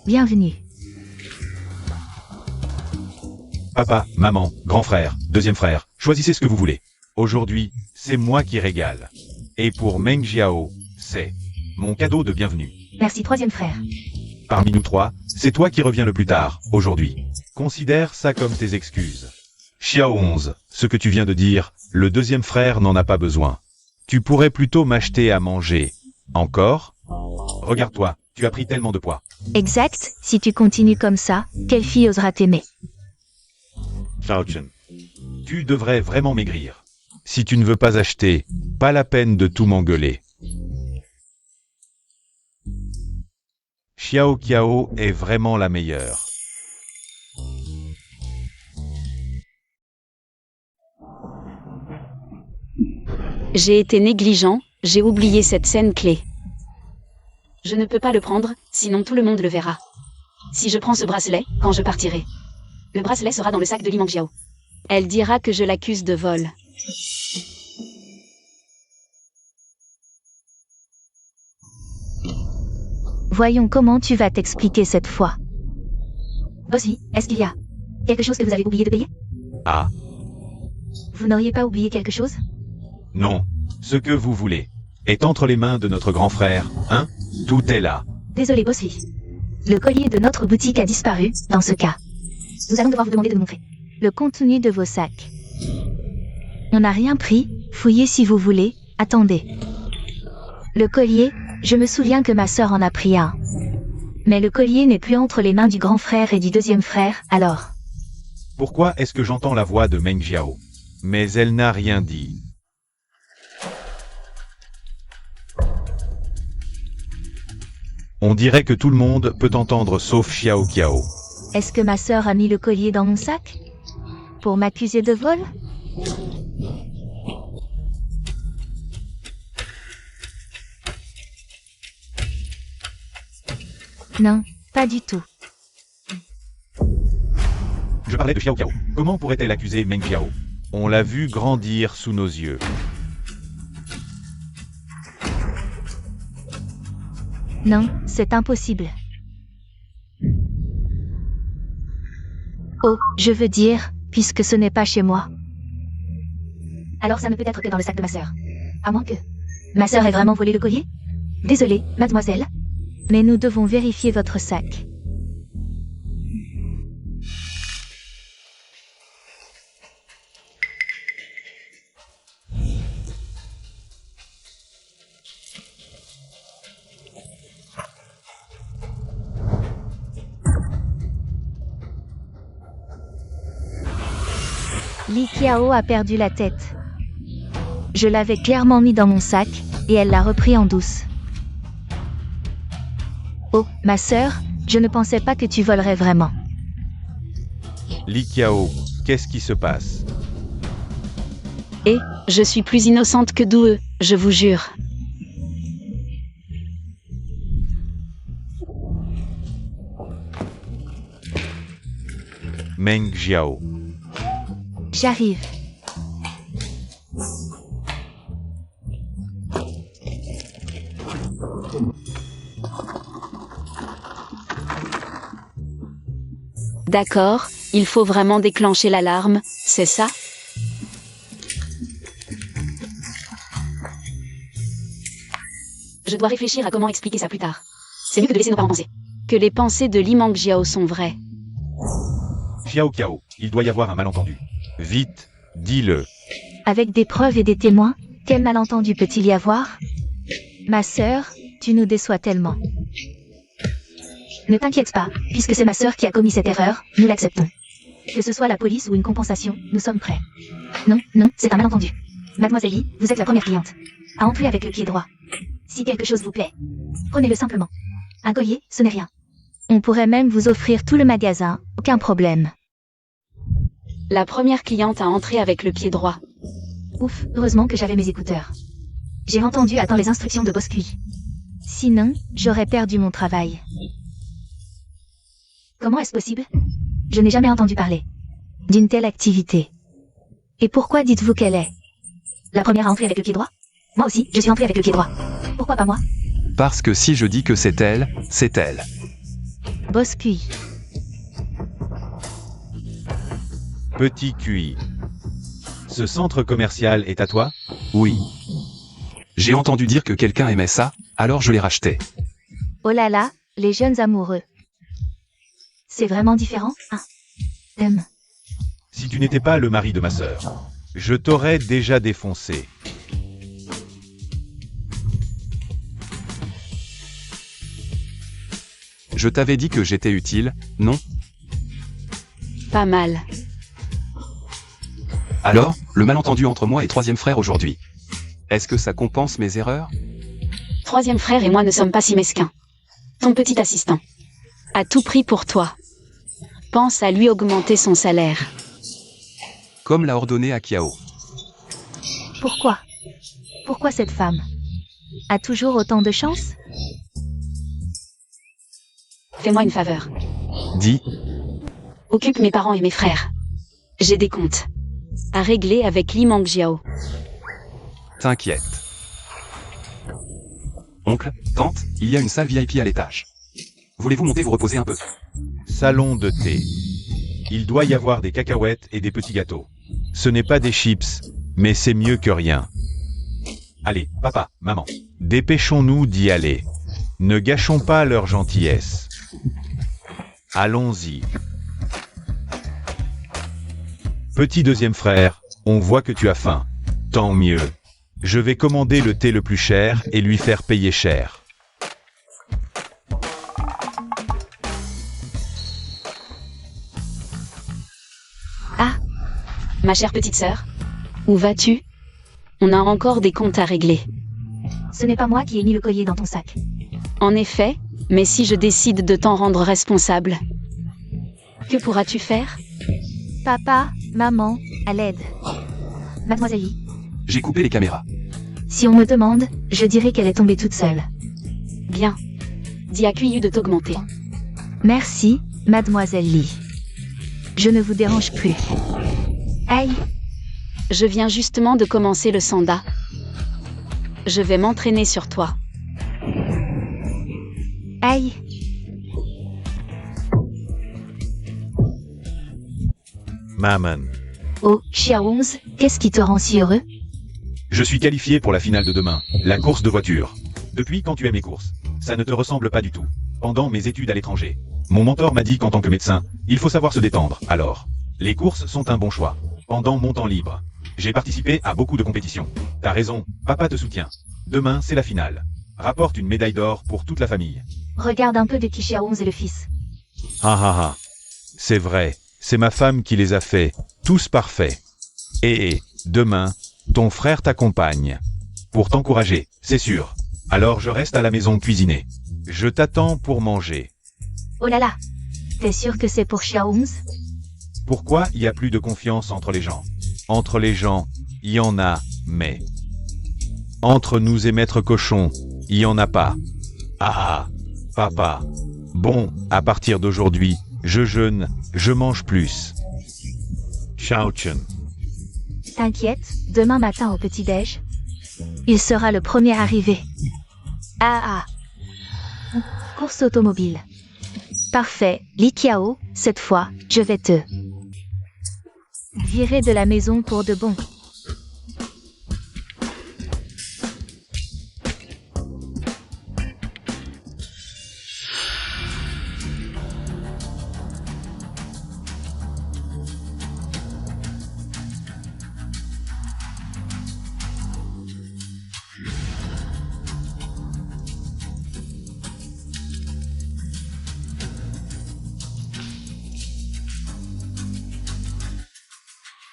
Bienvenue. Papa, maman, grand frère, deuxième frère, choisissez ce que vous voulez. Aujourd'hui, c'est moi qui régale. Et pour Meng Jiao, c'est mon cadeau de bienvenue. Merci troisième frère. Parmi nous trois, c'est toi qui reviens le plus tard, aujourd'hui. Considère ça comme tes excuses. Xiao 11, ce que tu viens de dire, le deuxième frère n'en a pas besoin. Tu pourrais plutôt m'acheter à manger. Encore? Regarde-toi, tu as pris tellement de poids. Exact, si tu continues comme ça, quelle fille osera t'aimer? Chen. Tu devrais vraiment maigrir. Si tu ne veux pas acheter, pas la peine de tout m'engueuler. Xiao Kiao est vraiment la meilleure. J'ai été négligent, j'ai oublié cette scène clé. Je ne peux pas le prendre, sinon tout le monde le verra. Si je prends ce bracelet, quand je partirai. Le bracelet sera dans le sac de Li Mangjiao. Elle dira que je l'accuse de vol. Voyons comment tu vas t'expliquer cette fois. Aussi, est-ce qu'il y a quelque chose que vous avez oublié de payer? Ah, Vous n'auriez pas oublié quelque chose? non, ce que vous voulez est entre les mains de notre grand frère, hein? Tout est là. Désolé, Bossy. Le collier de notre boutique a disparu, dans ce cas. Nous allons devoir vous demander de nous montrer le contenu de vos sacs. On n'a rien pris, fouillez si vous voulez, attendez. Le collier, je me souviens que ma sœur en a pris un. Mais le collier n'est plus entre les mains du grand frère et du deuxième frère, alors. Pourquoi est-ce que j'entends la voix de Meng Jiao? Mais elle n'a rien dit. On dirait que tout le monde peut entendre sauf Xiao Kiao. Est-ce que ma sœur a mis le collier dans mon sac? Pour m'accuser de vol? Non, pas du tout. Je parlais de Xiao Kiao. Comment pourrait-elle accuser Meng Jiao? On l'a vu grandir sous nos yeux. Non, c'est impossible. Oh, je veux dire, puisque ce n'est pas chez moi. Alors ça ne peut être que dans le sac de ma sœur. À moins que... Ma sœur ait vraiment volé le collier? Désolée, mademoiselle. Mais nous devons vérifier votre sac. Li Qiao a perdu la tête. Je l'avais clairement mis dans mon sac, et elle l'a repris en douce. Oh, ma sœur, je ne pensais pas que tu volerais vraiment. Li Qiao, qu'est-ce qui se passe? Et, je suis plus innocente que doueux, je vous jure. Meng Jiao. J'arrive. D'accord, il faut vraiment déclencher l'alarme, c'est ça? Je dois réfléchir à comment expliquer ça plus tard. C'est mieux que de laisser nos parents penser. Que les pensées de Li Mangjiao sont vraies. Xiao Qiao, il doit y avoir un malentendu. Vite, dis-le. Avec des preuves et des témoins, quel malentendu peut-il y avoir? Ma sœur, tu nous déçois tellement. Ne t'inquiète pas, puisque c'est ma sœur qui a commis cette erreur, nous l'acceptons. Que ce soit la police ou une compensation, nous sommes prêts. Non, non, c'est un malentendu. Mademoiselle Li, vous êtes la première cliente. À entrer avec le pied droit. Si quelque chose vous plaît, prenez-le simplement. Un collier, ce n'est rien. On pourrait même vous offrir tout le magasin, aucun problème. La première cliente a entré avec le pied droit. Ouf, heureusement que j'avais mes écouteurs. J'ai entendu attendre les instructions de Boscuit. Sinon, j'aurais perdu mon travail. Comment est-ce possible? Je n'ai jamais entendu parler d'une telle activité. Et pourquoi dites-vous qu'elle est la première à entrer avec le pied droit? Moi aussi, je suis entrée avec le pied droit. Pourquoi pas moi? Parce que si je dis que c'est elle, c'est elle. Boscuit. Petit QI. Ce centre commercial est à toi? Oui. J'ai entendu dire que quelqu'un aimait ça, alors je l'ai racheté. Oh là là, les jeunes amoureux. C'est vraiment différent, hein? Si tu n'étais pas le mari de ma sœur, je t'aurais déjà défoncé. Je t'avais dit que j'étais utile, non? Pas mal. Alors, le malentendu entre moi et troisième frère aujourd'hui. Est-ce que ça compense mes erreurs? Troisième frère et moi ne sommes pas si mesquins. Ton petit assistant. À tout prix pour toi. Pense à lui augmenter son salaire. Comme l'a ordonné Akiao. Pourquoi? Pourquoi cette femme a toujours autant de chance? Fais-moi une faveur. Dis, Occupe mes parents et mes frères. J'ai des comptes à régler avec Li Mangjiao. t'inquiète. Oncle, tante, il y a une salle VIP à l'étage. Voulez-vous monter vous reposer un peu? Salon de thé. Il doit y avoir des cacahuètes et des petits gâteaux. Ce n'est pas des chips, mais c'est mieux que rien. Allez, papa, maman, dépêchons-nous d'y aller. Ne gâchons pas leur gentillesse. Allons-y. Petit deuxième frère, on voit que tu as faim. Tant mieux. Je vais commander le thé le plus cher et lui faire payer cher. Ah, ma chère petite sœur, où vas-tu? On a encore des comptes à régler. Ce n'est pas moi qui ai mis le collier dans ton sac. En effet, mais si je décide de t'en rendre responsable, que pourras-tu faire? Papa, maman, à l'aide. Mademoiselle Yi, J'ai coupé les caméras. si on me demande, je dirais qu'elle est tombée toute seule. Bien. Dis à QIU de t'augmenter. Merci, Mademoiselle Li. Je ne vous dérange plus. Aïe, Je viens justement de commencer le sanda. Je vais m'entraîner sur toi. aïe. Maman. Oh, Xiaoungs, qu'est-ce qui te rend si heureux? Je suis qualifié pour la finale de demain, la course de voiture. Depuis quand tu aimes les courses? Ça ne te ressemble pas du tout. Pendant mes études à l'étranger, mon mentor m'a dit qu'en tant que médecin, il faut savoir se détendre. Alors, les courses sont un bon choix. Pendant mon temps libre, j'ai participé à beaucoup de compétitions. T'as raison, papa te soutient. Demain, c'est la finale. Rapporte une médaille d'or pour toute la famille. Regarde un peu de qui Xiaoungs est le fils. Ah ah ah. C'est vrai, c'est ma femme qui les a fait, tous parfaits. Et demain, ton frère t'accompagne. Pour t'encourager, c'est sûr. Alors je reste à la maison cuisiner. Je t'attends pour manger. Oh là là. T'es sûr que c'est pour Xiaoungs? Pourquoi il y a plus de confiance entre les gens? Entre les gens, il y en a, mais... Entre nous et Maître Cochon, il y en a pas. Ah, papa. Bon, à partir d'aujourd'hui, je jeûne, je mange plus. Ciao Chun. T'inquiète, demain matin au petit-déj, il sera le premier arrivé. Ah ah. Course automobile. Parfait, Li Qiao, cette fois, je vais te virer de la maison pour de bon.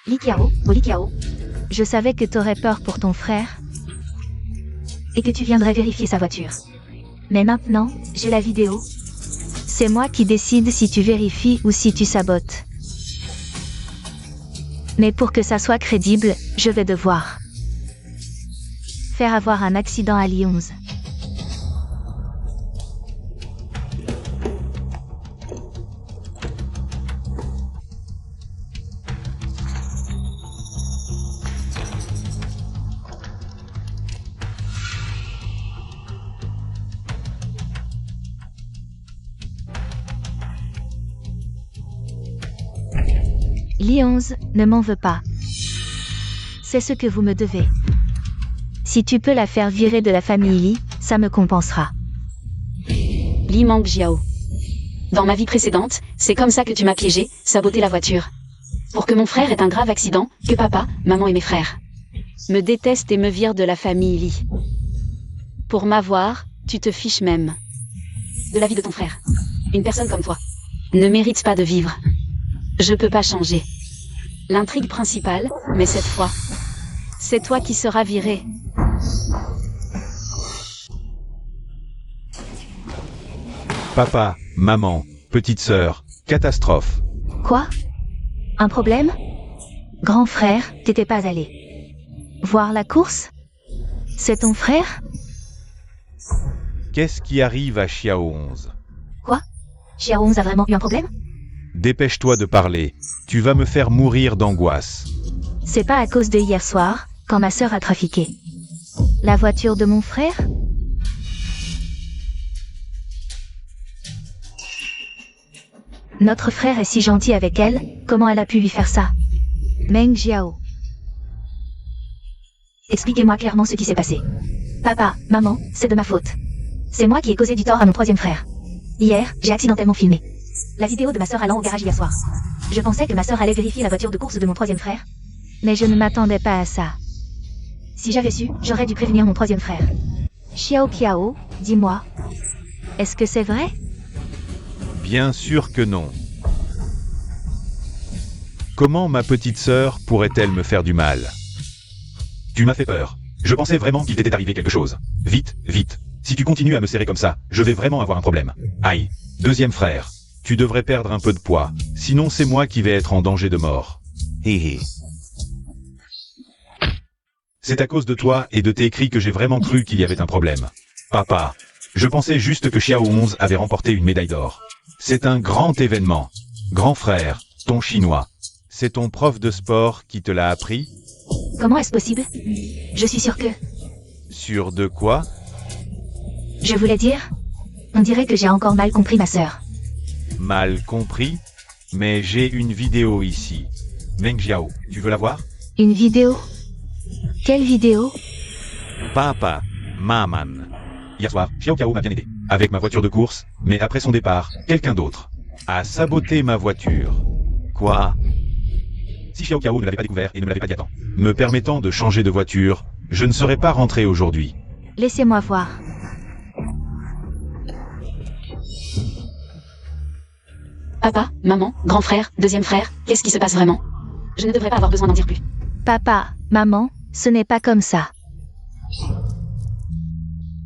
Li Qiao, oh Li Qiao. Je savais que t'aurais peur pour ton frère. Et que tu viendrais vérifier sa voiture. Mais maintenant, j'ai la vidéo. C'est moi qui décide si tu vérifies ou si tu sabotes. Mais pour que ça soit crédible, je vais devoir faire avoir un accident à Lyon. Lyons, ne m'en veux pas. C'est ce que vous me devez. Si tu peux la faire virer de la famille Li, ça me compensera. Li Mangjiao. Dans ma vie précédente, c'est comme ça que tu m'as piégé, saboté la voiture. Pour que mon frère ait un grave accident, que papa, maman et mes frères me détestent et me virent de la famille Li. Pour m'avoir, tu te fiches même de la vie de ton frère. Une personne comme toi ne mérite pas de vivre. Je peux pas changer l'intrigue principale, mais cette fois, c'est toi qui seras viré. Papa, maman, petite sœur, catastrophe. Quoi? Un problème? Grand frère, t'étais pas allé voir la course? C'est ton frère? Qu'est-ce qui arrive à Xiao 11? Quoi? Xiao 11 a vraiment eu un problème? Dépêche-toi de parler. Tu vas me faire mourir d'angoisse. C'est pas à cause de hier soir, quand ma sœur a trafiqué la voiture de mon frère? Notre frère est si gentil avec elle, comment elle a pu lui faire ça? Meng Jiao. Expliquez-moi clairement ce qui s'est passé. Papa, maman, c'est de ma faute. C'est moi qui ai causé du tort à mon troisième frère. Hier, j'ai accidentellement filmé la vidéo de ma sœur allant au garage hier soir. Je pensais que ma sœur allait vérifier la voiture de course de mon troisième frère. Mais je ne m'attendais pas à ça. Si j'avais su, j'aurais dû prévenir mon troisième frère. Xiao Qiao, dis-moi. Est-ce que c'est vrai? Bien sûr que non. Comment ma petite sœur pourrait-elle me faire du mal? Tu m'as fait peur. Je pensais vraiment qu'il t'était arrivé quelque chose. Vite, vite. Si tu continues à me serrer comme ça, je vais vraiment avoir un problème. Aïe. Deuxième frère. Tu devrais perdre un peu de poids. Sinon c'est moi qui vais être en danger de mort. Hé hé. C'est à cause de toi et de tes cris que j'ai vraiment cru qu'il y avait un problème. Papa. Je pensais juste que Xiao 11 avait remporté une médaille d'or. C'est un grand événement. Grand frère, ton chinois. C'est ton prof de sport qui te l'a appris? Comment est-ce possible? Je suis sûre que... Sûr de quoi? Je voulais dire... On dirait que j'ai encore mal compris ma sœur. Mal compris? Mais j'ai une vidéo ici. Meng Jiao, tu veux la voir? Une vidéo? Quelle vidéo? Papa, maman. Hier soir, Xiao Qiao m'a bien aidé. Avec ma voiture de course, mais après son départ, quelqu'un d'autre a saboté ma voiture. Quoi? Si Xiao Qiao ne l'avait pas découvert et ne me l'avait pas dit à temps, me permettant de changer de voiture, je ne serais pas rentré aujourd'hui. Laissez-moi voir. Papa, maman, grand frère, deuxième frère, qu'est-ce qui se passe vraiment? Je ne devrais pas avoir besoin d'en dire plus. Papa, maman, ce n'est pas comme ça.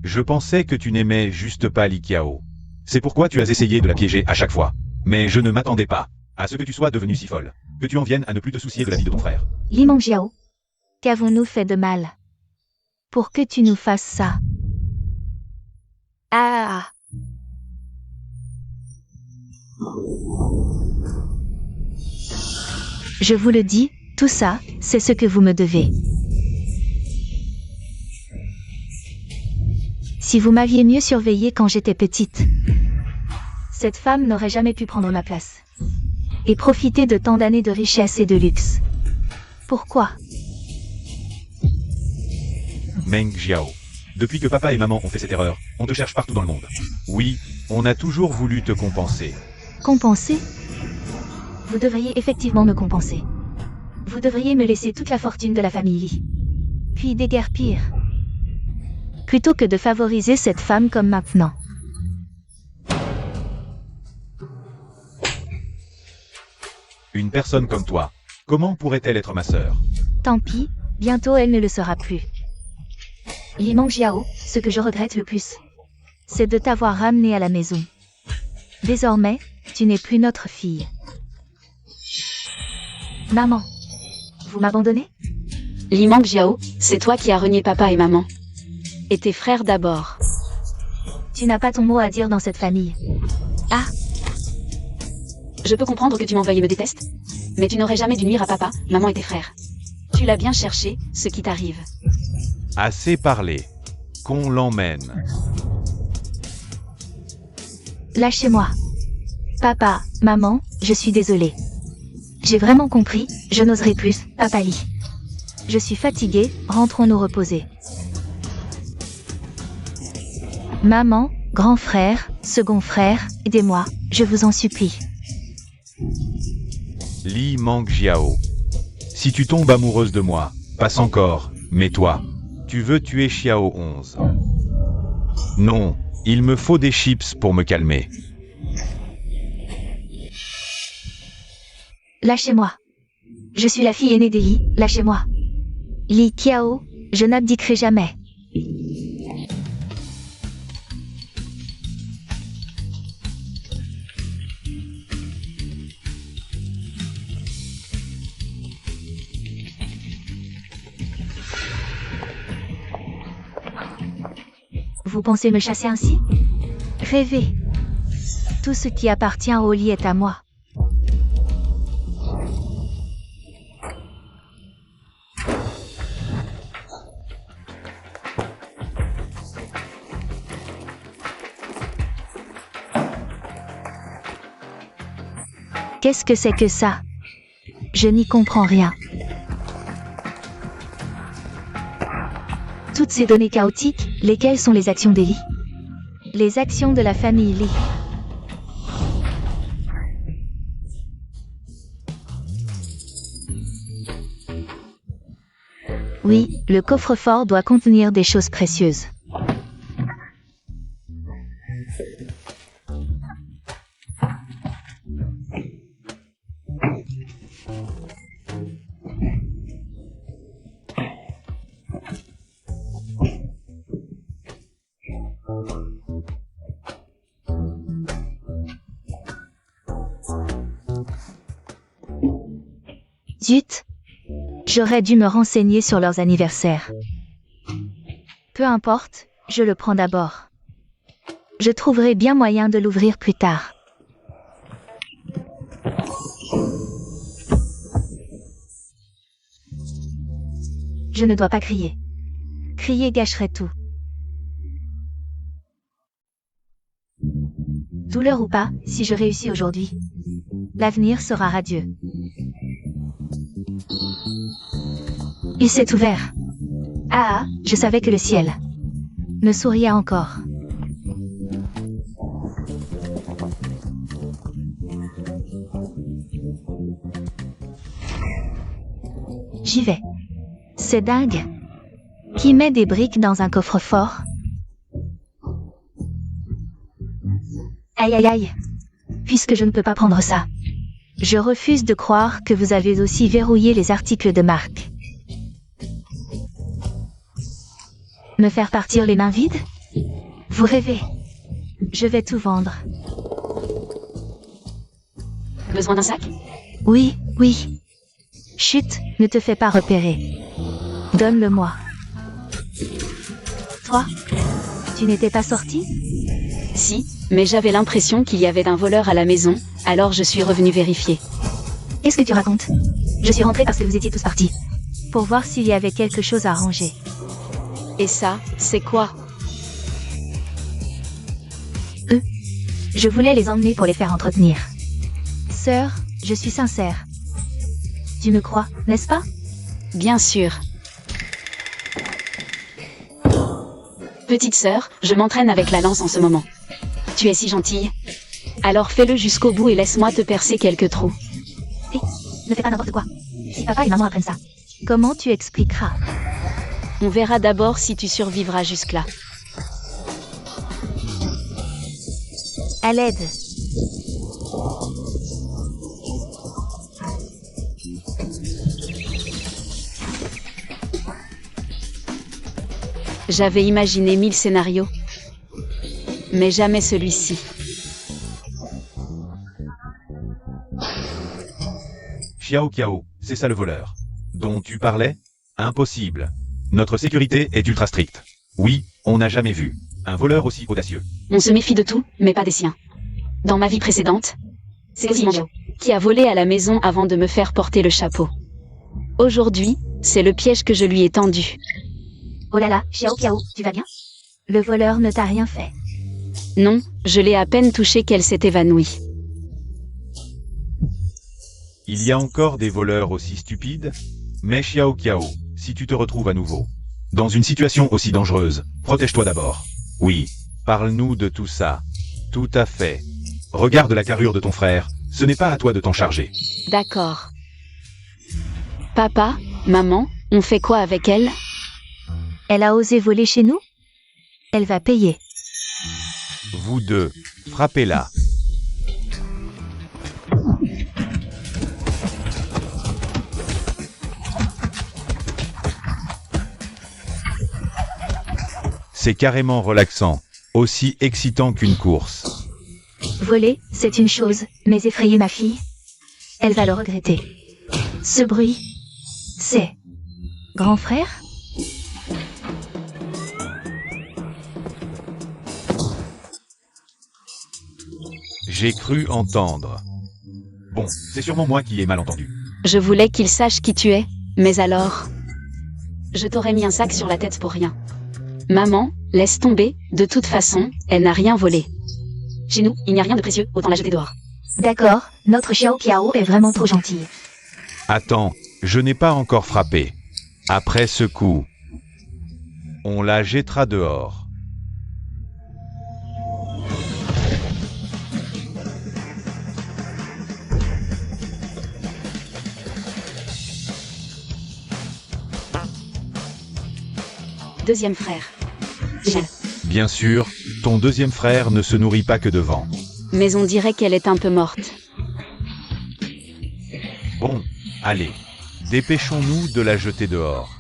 Je pensais que tu n'aimais juste pas Li Qiao. C'est pourquoi tu as essayé de la piéger à chaque fois. Mais je ne m'attendais pas à ce que tu sois devenue si folle, que tu en viennes à ne plus te soucier de la vie de ton frère. Li Mangjiao, qu'avons-nous fait de mal pour que tu nous fasses ça? Ah! Je vous le dis, tout ça, c'est ce que vous me devez. Si vous m'aviez mieux surveillée quand j'étais petite, cette femme n'aurait jamais pu prendre ma place et profiter de tant d'années de richesse et de luxe. Pourquoi? Meng Jiao. Depuis que papa et maman ont fait cette erreur, on te cherche partout dans le monde. Oui, on a toujours voulu te compenser. Compenser? Vous devriez effectivement me compenser. Vous devriez me laisser toute la fortune de la famille Li. Puis déguerpir. Plutôt que de favoriser cette femme comme maintenant. Une personne comme toi, Comment pourrait-elle être ma sœur? Tant pis, bientôt elle ne le sera plus. Li Mangjiao, ce que je regrette le plus, c'est de t'avoir ramené à la maison. Désormais, tu n'es plus notre fille. Maman, vous m'abandonnez? Li Mangjiao, c'est toi qui as renié papa et maman. Et tes frères d'abord. Tu n'as pas ton mot à dire dans cette famille. Ah, Je peux comprendre que tu m'en veuilles et me détestes. Mais tu n'aurais jamais dû nuire à papa, maman et tes frères. Tu l'as bien cherché, ce qui t'arrive. Assez parlé. Qu'on l'emmène. lâchez-moi. Papa, maman, je suis désolée. J'ai vraiment compris, je n'oserai plus, Papa Li. Je suis fatiguée, rentrons nous reposer. Maman, grand frère, second frère, aidez-moi, je vous en supplie. Li Mangjiao. Si tu tombes amoureuse de moi, passe encore, mais toi, tu veux tuer Xiao 11. Non, il me faut des chips pour me calmer. Lâchez-moi. Je suis la fille aînée des Li, lâchez-moi. Li Qiao, je n'abdiquerai jamais. Vous pensez me chasser ainsi? Rêvez. Tout ce qui appartient au Li est à moi. Qu'est-ce que c'est que ça? Je n'y comprends rien. Toutes ces données chaotiques, lesquelles sont les actions des Li? Les actions de la famille Li. Oui, le coffre-fort doit contenir des choses précieuses. Zut! J'aurais dû me renseigner sur leurs anniversaires. Peu importe, je le prends d'abord. Je trouverai bien moyen de l'ouvrir plus tard. Je ne dois pas crier. Crier gâcherait tout. Douleur ou pas, si je réussis aujourd'hui, l'avenir sera radieux. Il s'est ouvert. Ah, je savais que le ciel me souriait encore. J'y vais. C'est dingue. Qui met des briques dans un coffre-fort? Aïe aïe aïe. Puisque je ne peux pas prendre ça, je refuse de croire que vous avez aussi verrouillé les articles de marque. Me faire partir les mains vides? Vous rêvez. Je vais tout vendre. Besoin d'un sac? Oui, oui. Chut, ne te fais pas repérer. Donne-le-moi. Toi? Tu n'étais pas sorti? Si, mais j'avais l'impression qu'il y avait un voleur à la maison, alors je suis revenu vérifier. Qu'est-ce que tu racontes? Je suis rentrée parce que vous étiez tous partis. Pour voir s'il y avait quelque chose à ranger. Et ça, c'est quoi? Je voulais les emmener pour les faire entretenir. Sœur, je suis sincère. Tu me crois, n'est-ce pas? Bien sûr. Petite sœur, je m'entraîne avec la lance en ce moment. Tu es si gentille. Alors fais-le jusqu'au bout et laisse-moi te percer quelques trous. Hé, ne fais pas n'importe quoi. Si papa et maman apprennent ça, comment tu expliqueras? On verra d'abord si tu survivras jusque-là. À l'aide. J'avais imaginé 1000 scénarios. Mais jamais celui-ci. Xiao Qiao, c'est ça le voleur. Dont tu parlais? Impossible. Notre sécurité est ultra stricte. Oui, on n'a jamais vu un voleur aussi audacieux. On se méfie de tout, mais pas des siens. Dans ma vie précédente, c'est Xiao qui a volé à la maison avant de me faire porter le chapeau. Aujourd'hui, c'est le piège que je lui ai tendu. Oh là là, Xiao Qiao, tu vas bien? Le voleur ne t'a rien fait. Non, je l'ai à peine touché qu'elle s'est évanouie. Il y a encore des voleurs aussi stupides? Mais Xiao Qiao, si tu te retrouves à nouveau dans une situation aussi dangereuse, protège-toi d'abord. Oui, parle-nous de tout ça. Tout à fait. Regarde la carrure de ton frère, ce n'est pas à toi de t'en charger. D'accord. Papa, maman, on fait quoi avec elle? Elle a osé voler chez nous? Elle va payer. Vous deux, frappez-la. C'est carrément relaxant, aussi excitant qu'une course. Voler, c'est une chose, mais effrayer ma fille, elle va le regretter. Ce bruit, c'est... Grand frère? J'ai cru entendre. Bon, c'est sûrement moi qui ai mal entendu. Je voulais qu'il sache qui tu es, mais alors... Je t'aurais mis un sac sur la tête pour rien. Maman, laisse tomber, de toute façon, elle n'a rien volé. Chez nous, il n'y a rien de précieux, autant la jeter dehors. D'accord, notre Xiao Qiao est vraiment trop gentil. Attends, je n'ai pas encore frappé. Après ce coup, on la jettera dehors. Deuxième frère. Bien sûr, ton deuxième frère ne se nourrit pas que de vent. Mais on dirait qu'elle est un peu morte. Bon, allez, dépêchons-nous de la jeter dehors.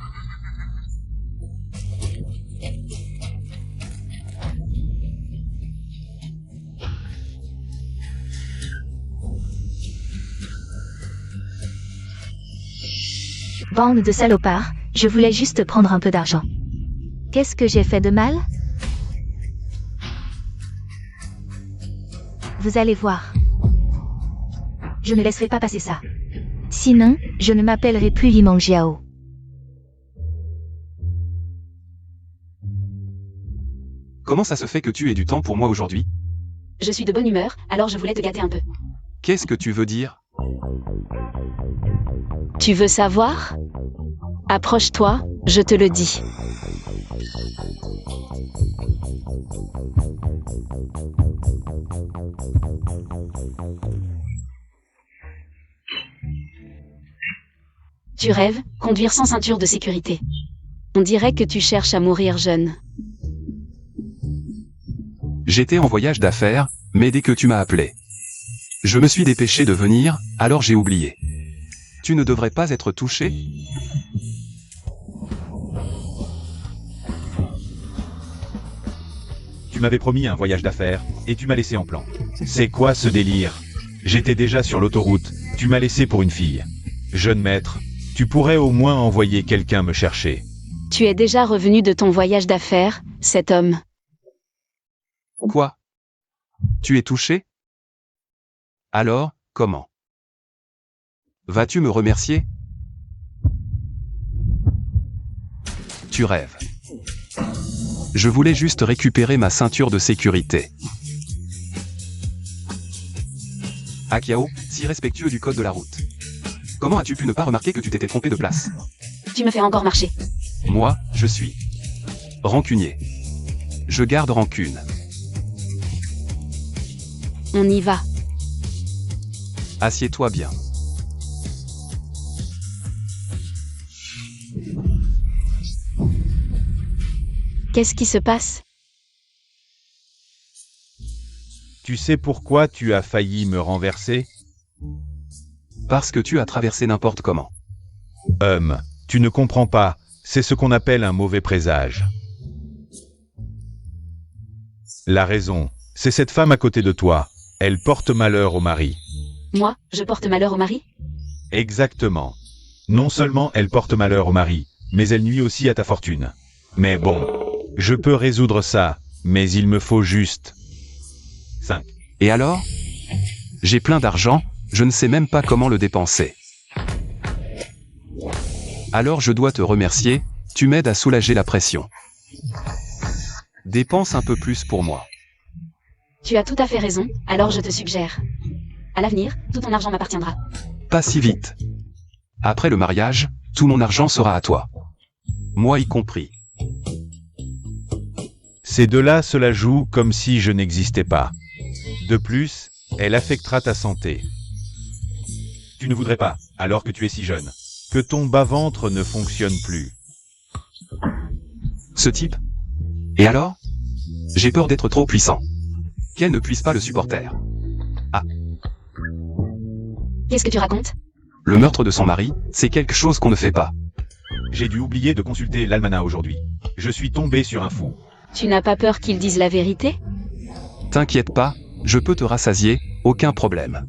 Bande de salopards, je voulais juste prendre un peu d'argent. Qu'est-ce que j'ai fait de mal? Vous allez voir. Je ne laisserai pas passer ça. Sinon, je ne m'appellerai plus Limang Jiao. Comment ça se fait que tu aies du temps pour moi aujourd'hui? Je suis de bonne humeur, alors je voulais te gâter un peu. Qu'est-ce que tu veux dire? Tu veux savoir? Approche-toi, je te le dis. Tu rêves, conduire sans ceinture de sécurité. On dirait que tu cherches à mourir jeune. J'étais en voyage d'affaires, mais dès que tu m'as appelé, je me suis dépêché de venir, alors j'ai oublié. Tu ne devrais pas être touché? Tu m'avais promis un voyage d'affaires, et tu m'as laissé en plan. C'est quoi ce délire? J'étais déjà sur l'autoroute, tu m'as laissé pour une fille. Jeune maître, tu pourrais au moins envoyer quelqu'un me chercher. Tu es déjà revenu de ton voyage d'affaires, cet homme. Quoi? Tu es touché? Alors, comment? Vas-tu me remercier? Tu rêves. Je voulais juste récupérer ma ceinture de sécurité. Qiao, si respectueux du code de la route. Comment as-tu pu ne pas remarquer que tu t'étais trompé de place? Tu me fais encore marcher. Moi, je suis rancunier. Je garde rancune. On y va. Assieds-toi bien. Qu'est-ce qui se passe? Tu sais pourquoi tu as failli me renverser? Parce que tu as traversé n'importe comment. Tu ne comprends pas, c'est ce qu'on appelle un mauvais présage. La raison, c'est cette femme à côté de toi. Elle porte malheur au mari. Moi, je porte malheur au mari? Exactement. Non seulement elle porte malheur au mari, mais elle nuit aussi à ta fortune. Mais bon, je peux résoudre ça, mais il me faut juste 5. Et alors? J'ai plein d'argent, je ne sais même pas comment le dépenser. Alors je dois te remercier, tu m'aides à soulager la pression. Dépense un peu plus pour moi. Tu as tout à fait raison, alors je te suggère. À l'avenir, tout ton argent m'appartiendra. Pas si vite. Après le mariage, tout mon argent sera à toi. Moi y compris. Ces deux-là se la jouent comme si je n'existais pas. De plus, elle affectera ta santé. Tu ne voudrais pas, alors que tu es si jeune, que ton bas-ventre ne fonctionne plus. Ce type? Et alors? J'ai peur d'être trop puissant. Qu'elle ne puisse pas le supporter. Ah, Qu'est-ce que tu racontes? le meurtre de son mari, c'est quelque chose qu'on ne fait pas. J'ai dû oublier de consulter l'almanach aujourd'hui. Je suis tombé sur un fou. Tu n'as pas peur qu'ils disent la vérité? T'inquiète pas, je peux te rassasier, aucun problème.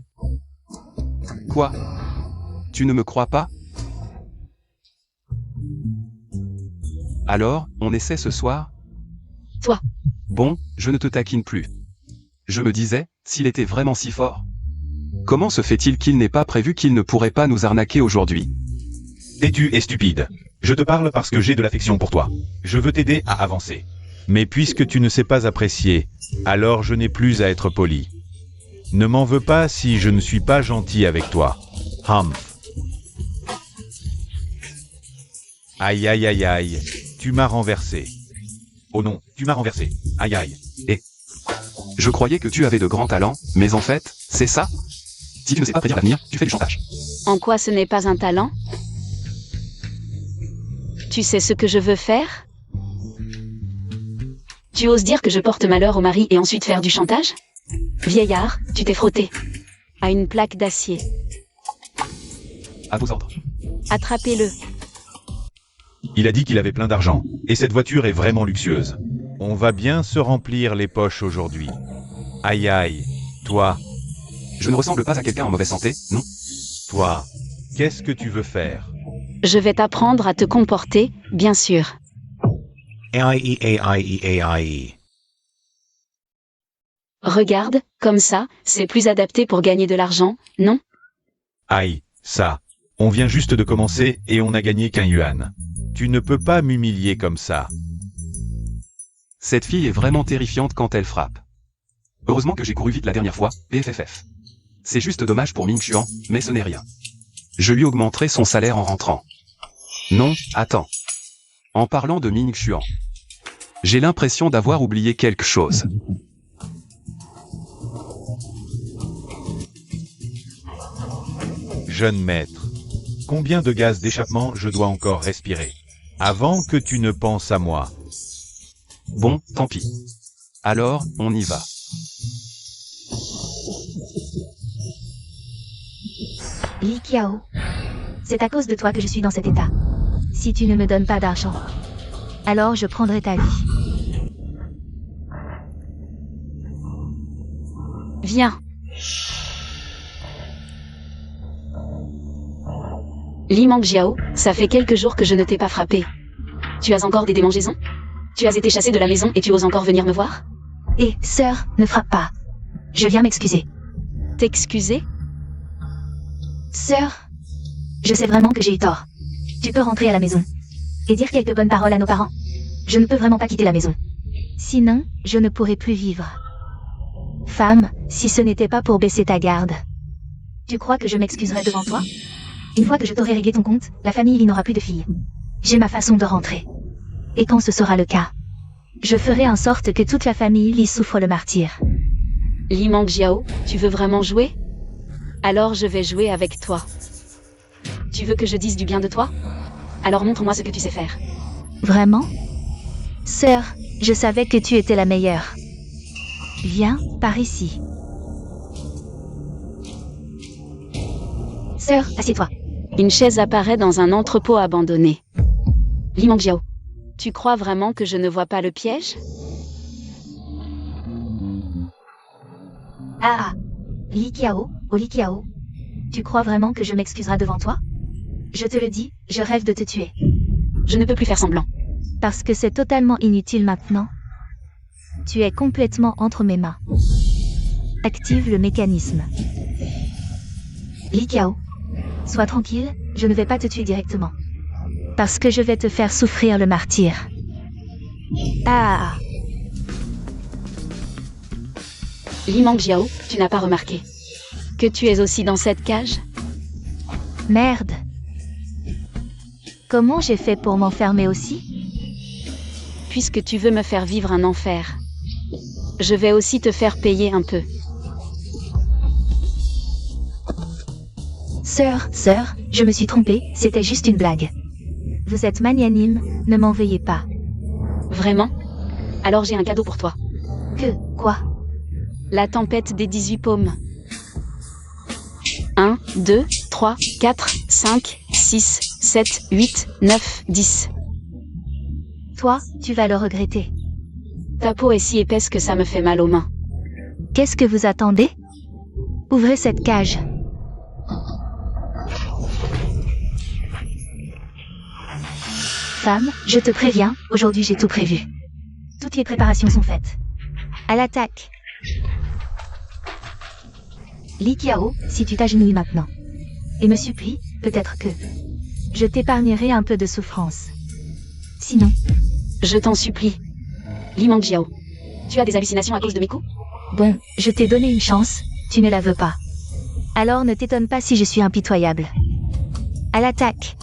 Quoi? Tu ne me crois pas? Alors, on essaie ce soir? Toi. Bon, je ne te taquine plus. Je me disais, s'il était vraiment si fort. Comment se fait-il qu'il n'ait pas prévu qu'il ne pourrait pas nous arnaquer aujourd'hui? Têtu et stupide. Je te parle parce que j'ai de l'affection pour toi. Je veux t'aider à avancer. Mais puisque tu ne sais pas apprécier, alors je n'ai plus à être poli. Ne m'en veux pas si je ne suis pas gentil avec toi. Humph. Aïe aïe aïe aïe, tu m'as renversé. Oh non, tu m'as renversé. Aïe aïe. Et je croyais que tu avais de grands talents, mais en fait, c'est ça? Si tu ne sais pas prédire l'avenir, tu fais du chantage. En quoi ce n'est pas un talent? Tu sais ce que je veux faire? Tu oses dire que je porte malheur au mari et ensuite faire du chantage? Vieillard, tu t'es frotté à une plaque d'acier. À vos ordres. Attrapez-le. Il a dit qu'il avait plein d'argent, et cette voiture est vraiment luxueuse. On va bien se remplir les poches aujourd'hui. Aïe aïe, toi, Je ne ressemble pas à quelqu'un en mauvaise santé, non? toi, qu'est-ce que tu veux faire? Je vais t'apprendre à te comporter, bien sûr. AIE. Regarde, comme ça, c'est plus adapté pour gagner de l'argent, non? Aïe, ça. On vient juste de commencer et on n'a gagné qu'un yuan. Tu ne peux pas m'humilier comme ça. Cette fille est vraiment terrifiante quand elle frappe. Heureusement que j'ai couru vite la dernière fois, PFFF. C'est juste dommage pour Ming Xuan, mais ce n'est rien. Je lui augmenterai son salaire en rentrant. Non, attends. En parlant de Ming Xuan, j'ai l'impression d'avoir oublié quelque chose. Jeune maître, combien de gaz d'échappement je dois encore respirer avant que tu ne penses à moi? Bon, tant pis. Alors, on y va. Li Qiao. C'est à cause de toi que je suis dans cet état. Si tu ne me donnes pas d'argent, alors je prendrai ta vie. Viens. Li Mangjiao, ça fait quelques jours que je ne t'ai pas frappé. Tu as encore des démangeaisons? Tu as été chassé de la maison et tu oses encore venir me voir? Et, sœur, ne frappe pas. Je viens m'excuser. T'excuser? Sœur, je sais vraiment que j'ai eu tort. Tu peux rentrer à la maison et dire quelques bonnes paroles à nos parents. Je ne peux vraiment pas quitter la maison. Sinon, je ne pourrai plus vivre. Femme, si ce n'était pas pour baisser ta garde. Tu crois que je m'excuserai devant toi? Une fois que je t'aurai réglé ton compte, la famille n'aura plus de filles. J'ai ma façon de rentrer. Et quand ce sera le cas, je ferai en sorte que toute la famille y souffre le martyre. Li Mangjiao, tu veux vraiment jouer? Alors je vais jouer avec toi. Tu veux que je dise du bien de toi? Alors montre-moi ce que tu sais faire. Vraiment? Sœur, je savais que tu étais la meilleure. Viens, par ici. Sœur, assieds-toi. Une chaise apparaît dans un entrepôt abandonné. Li Mangjiao, tu crois vraiment que je ne vois pas le piège? Ah ah. Li Qiao, oh Li Qiao. Tu crois vraiment que je m'excuserai devant toi? Je te le dis, je rêve de te tuer. Je ne peux plus faire semblant. Parce que c'est totalement inutile maintenant. Tu es complètement entre mes mains. Active le mécanisme. Li Qiao. Sois tranquille, je ne vais pas te tuer directement. Parce que je vais te faire souffrir le martyre. Ah. Li Mangjiao, tu n'as pas remarqué que tu es aussi dans cette cage? Merde. Comment j'ai fait pour m'enfermer aussi? Puisque tu veux me faire vivre un enfer, je vais aussi te faire payer un peu. Sœur, je me suis trompée, c'était juste une blague. Vous êtes magnanime, ne m'en veuillez pas. Vraiment? Alors j'ai un cadeau pour toi. Quoi? La tempête des 18 paumes. 1, 2, 3, 4, 5, 6, 7, 8, 9, 10. Toi, tu vas le regretter. Ta peau est si épaisse que ça me fait mal aux mains. Qu'est-ce que vous attendez? Ouvrez cette cage. Femme, je te préviens, aujourd'hui j'ai tout prévu. Toutes les préparations sont faites. À l'attaque. Li Qiao, si tu t'agenouilles maintenant. Et me supplie, peut-être que je t'épargnerai un peu de souffrance. Sinon, je t'en supplie. Li Mangjiao, tu as des hallucinations à cause de mes coups? Bon, je t'ai donné une chance, tu ne la veux pas. Alors ne t'étonne pas si je suis impitoyable. À l'attaque.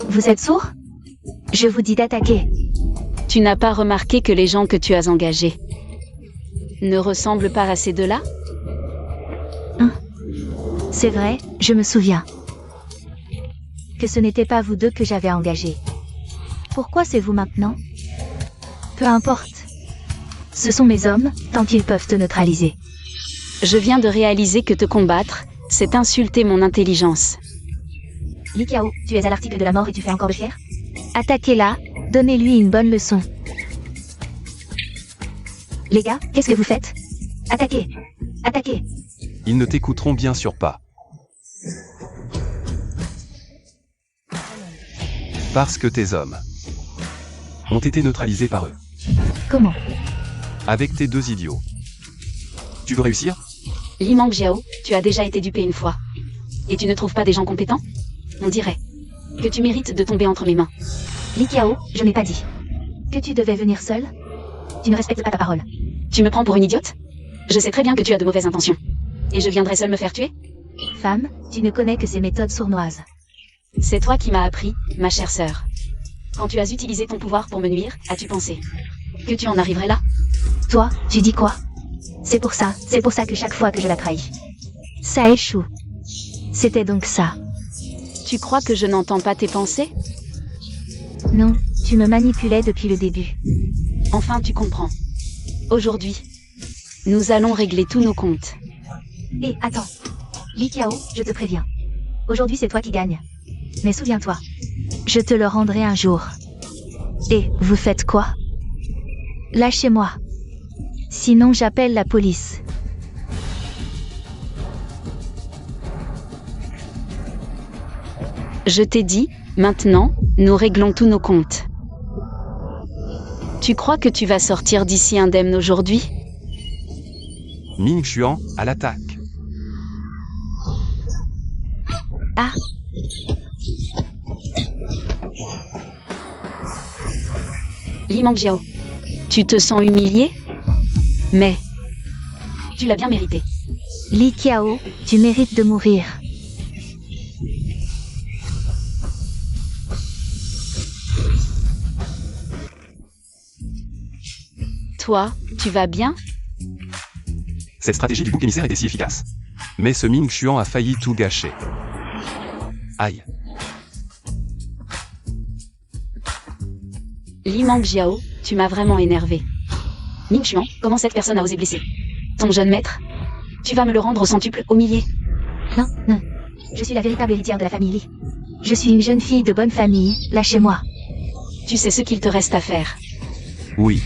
Vous êtes sourd? Je vous dis d'attaquer. Tu n'as pas remarqué que les gens que tu as engagés ne ressemblent pas à ces deux-là? C'est vrai, je me souviens. Que ce n'était pas vous deux que j'avais engagés. Pourquoi c'est vous maintenant? Peu importe. Ce sont mes hommes, tant qu'ils peuvent te neutraliser. Je viens de réaliser que te combattre, c'est insulter mon intelligence. Li Qiao, tu es à l'article de la mort et tu fais encore le fier? Attaquez-la, donnez-lui une bonne leçon. Les gars, qu'est-ce que vous faites? Attaquez! Attaquez! Ils ne t'écouteront bien sûr pas. Parce que tes hommes ont été neutralisés par eux. Comment? Avec tes deux idiots. Tu veux réussir? Li Mangjiao, tu as déjà été dupé une fois. Et tu ne trouves pas des gens compétents? On dirait que tu mérites de tomber entre mes mains. Li Qiao, je n'ai pas dit que tu devais venir seul. Tu ne respectes pas ta parole. Tu me prends pour une idiote? Je sais très bien que tu as de mauvaises intentions. Et je viendrai seul me faire tuer? Femme, tu ne connais que ces méthodes sournoises. C'est toi qui m'as appris, ma chère sœur. Quand tu as utilisé ton pouvoir pour me nuire, as-tu pensé que tu en arriverais là? Toi, tu dis quoi? C'est pour ça que chaque fois que je la trahis, ça échoue. C'était donc ça. Tu crois que je n'entends pas tes pensées? Non, tu me manipulais depuis le début. Enfin tu comprends. Aujourd'hui, nous allons régler tous nos comptes. Et attends. Li Qiao, je te préviens. Aujourd'hui c'est toi qui gagne. Mais souviens-toi, je te le rendrai un jour. Et vous faites quoi? Lâchez-moi. Sinon j'appelle la police. Je t'ai dit, maintenant, nous réglons tous nos comptes. Tu crois que tu vas sortir d'ici indemne aujourd'hui? Ming Xuan, à l'attaque. Ah. Li Mangjiao, tu te sens humilié? Mais tu l'as bien mérité. Li Qiao, tu mérites de mourir. Toi, tu vas bien? Cette stratégie du bouc émissaire était si efficace. Mais ce Ming Xuan a failli tout gâcher. Aïe. Li Mangjiao, tu m'as vraiment énervé. Ming Xuan, comment cette personne a osé blesser ton jeune maître? Tu vas me le rendre au centuple, au millier. Non, non. Je suis la véritable héritière de la famille Li. Je suis une jeune fille de bonne famille, lâchez-moi. Tu sais ce qu'il te reste à faire. Oui.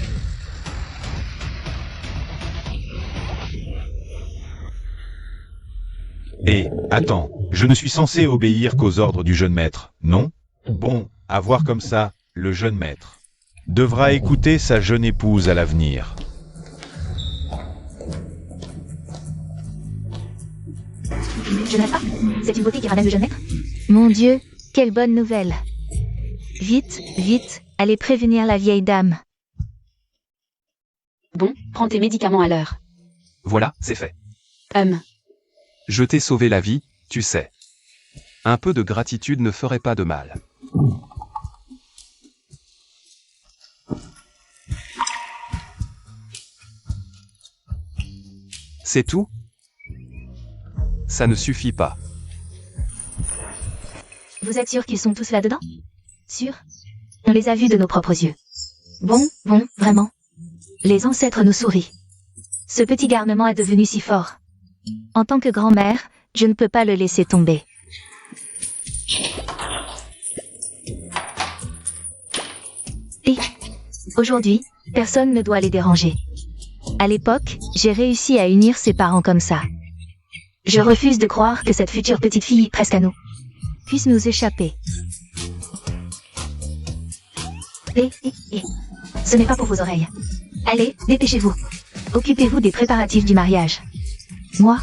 Attends, je ne suis censé obéir qu'aux ordres du jeune maître, non? Bon, à voir comme ça, le jeune maître devra écouter sa jeune épouse à l'avenir. Je n'aime pas. C'est une beauté qui ramène le jeune maître. Mon Dieu, quelle bonne nouvelle. Vite, vite, allez prévenir la vieille dame. Bon, prends tes médicaments à l'heure. Voilà, c'est fait. Je t'ai sauvé la vie, tu sais. Un peu de gratitude ne ferait pas de mal. C'est tout? Ça ne suffit pas. Vous êtes sûr qu'ils sont tous là-dedans? Sûr? On les a vus de nos propres yeux. Bon, vraiment. Les ancêtres nous sourient. Ce petit garnement est devenu si fort. En tant que grand-mère, je ne peux pas le laisser tomber. Et aujourd'hui, personne ne doit les déranger. À l'époque, j'ai réussi à unir ses parents comme ça. Je refuse de croire que cette future petite fille, presque à nous, puisse nous échapper. Ce n'est pas pour vos oreilles. Allez, dépêchez-vous. Occupez-vous des préparatifs du mariage. Moi,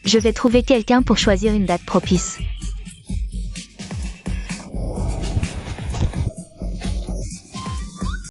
je vais trouver quelqu'un pour choisir une date propice.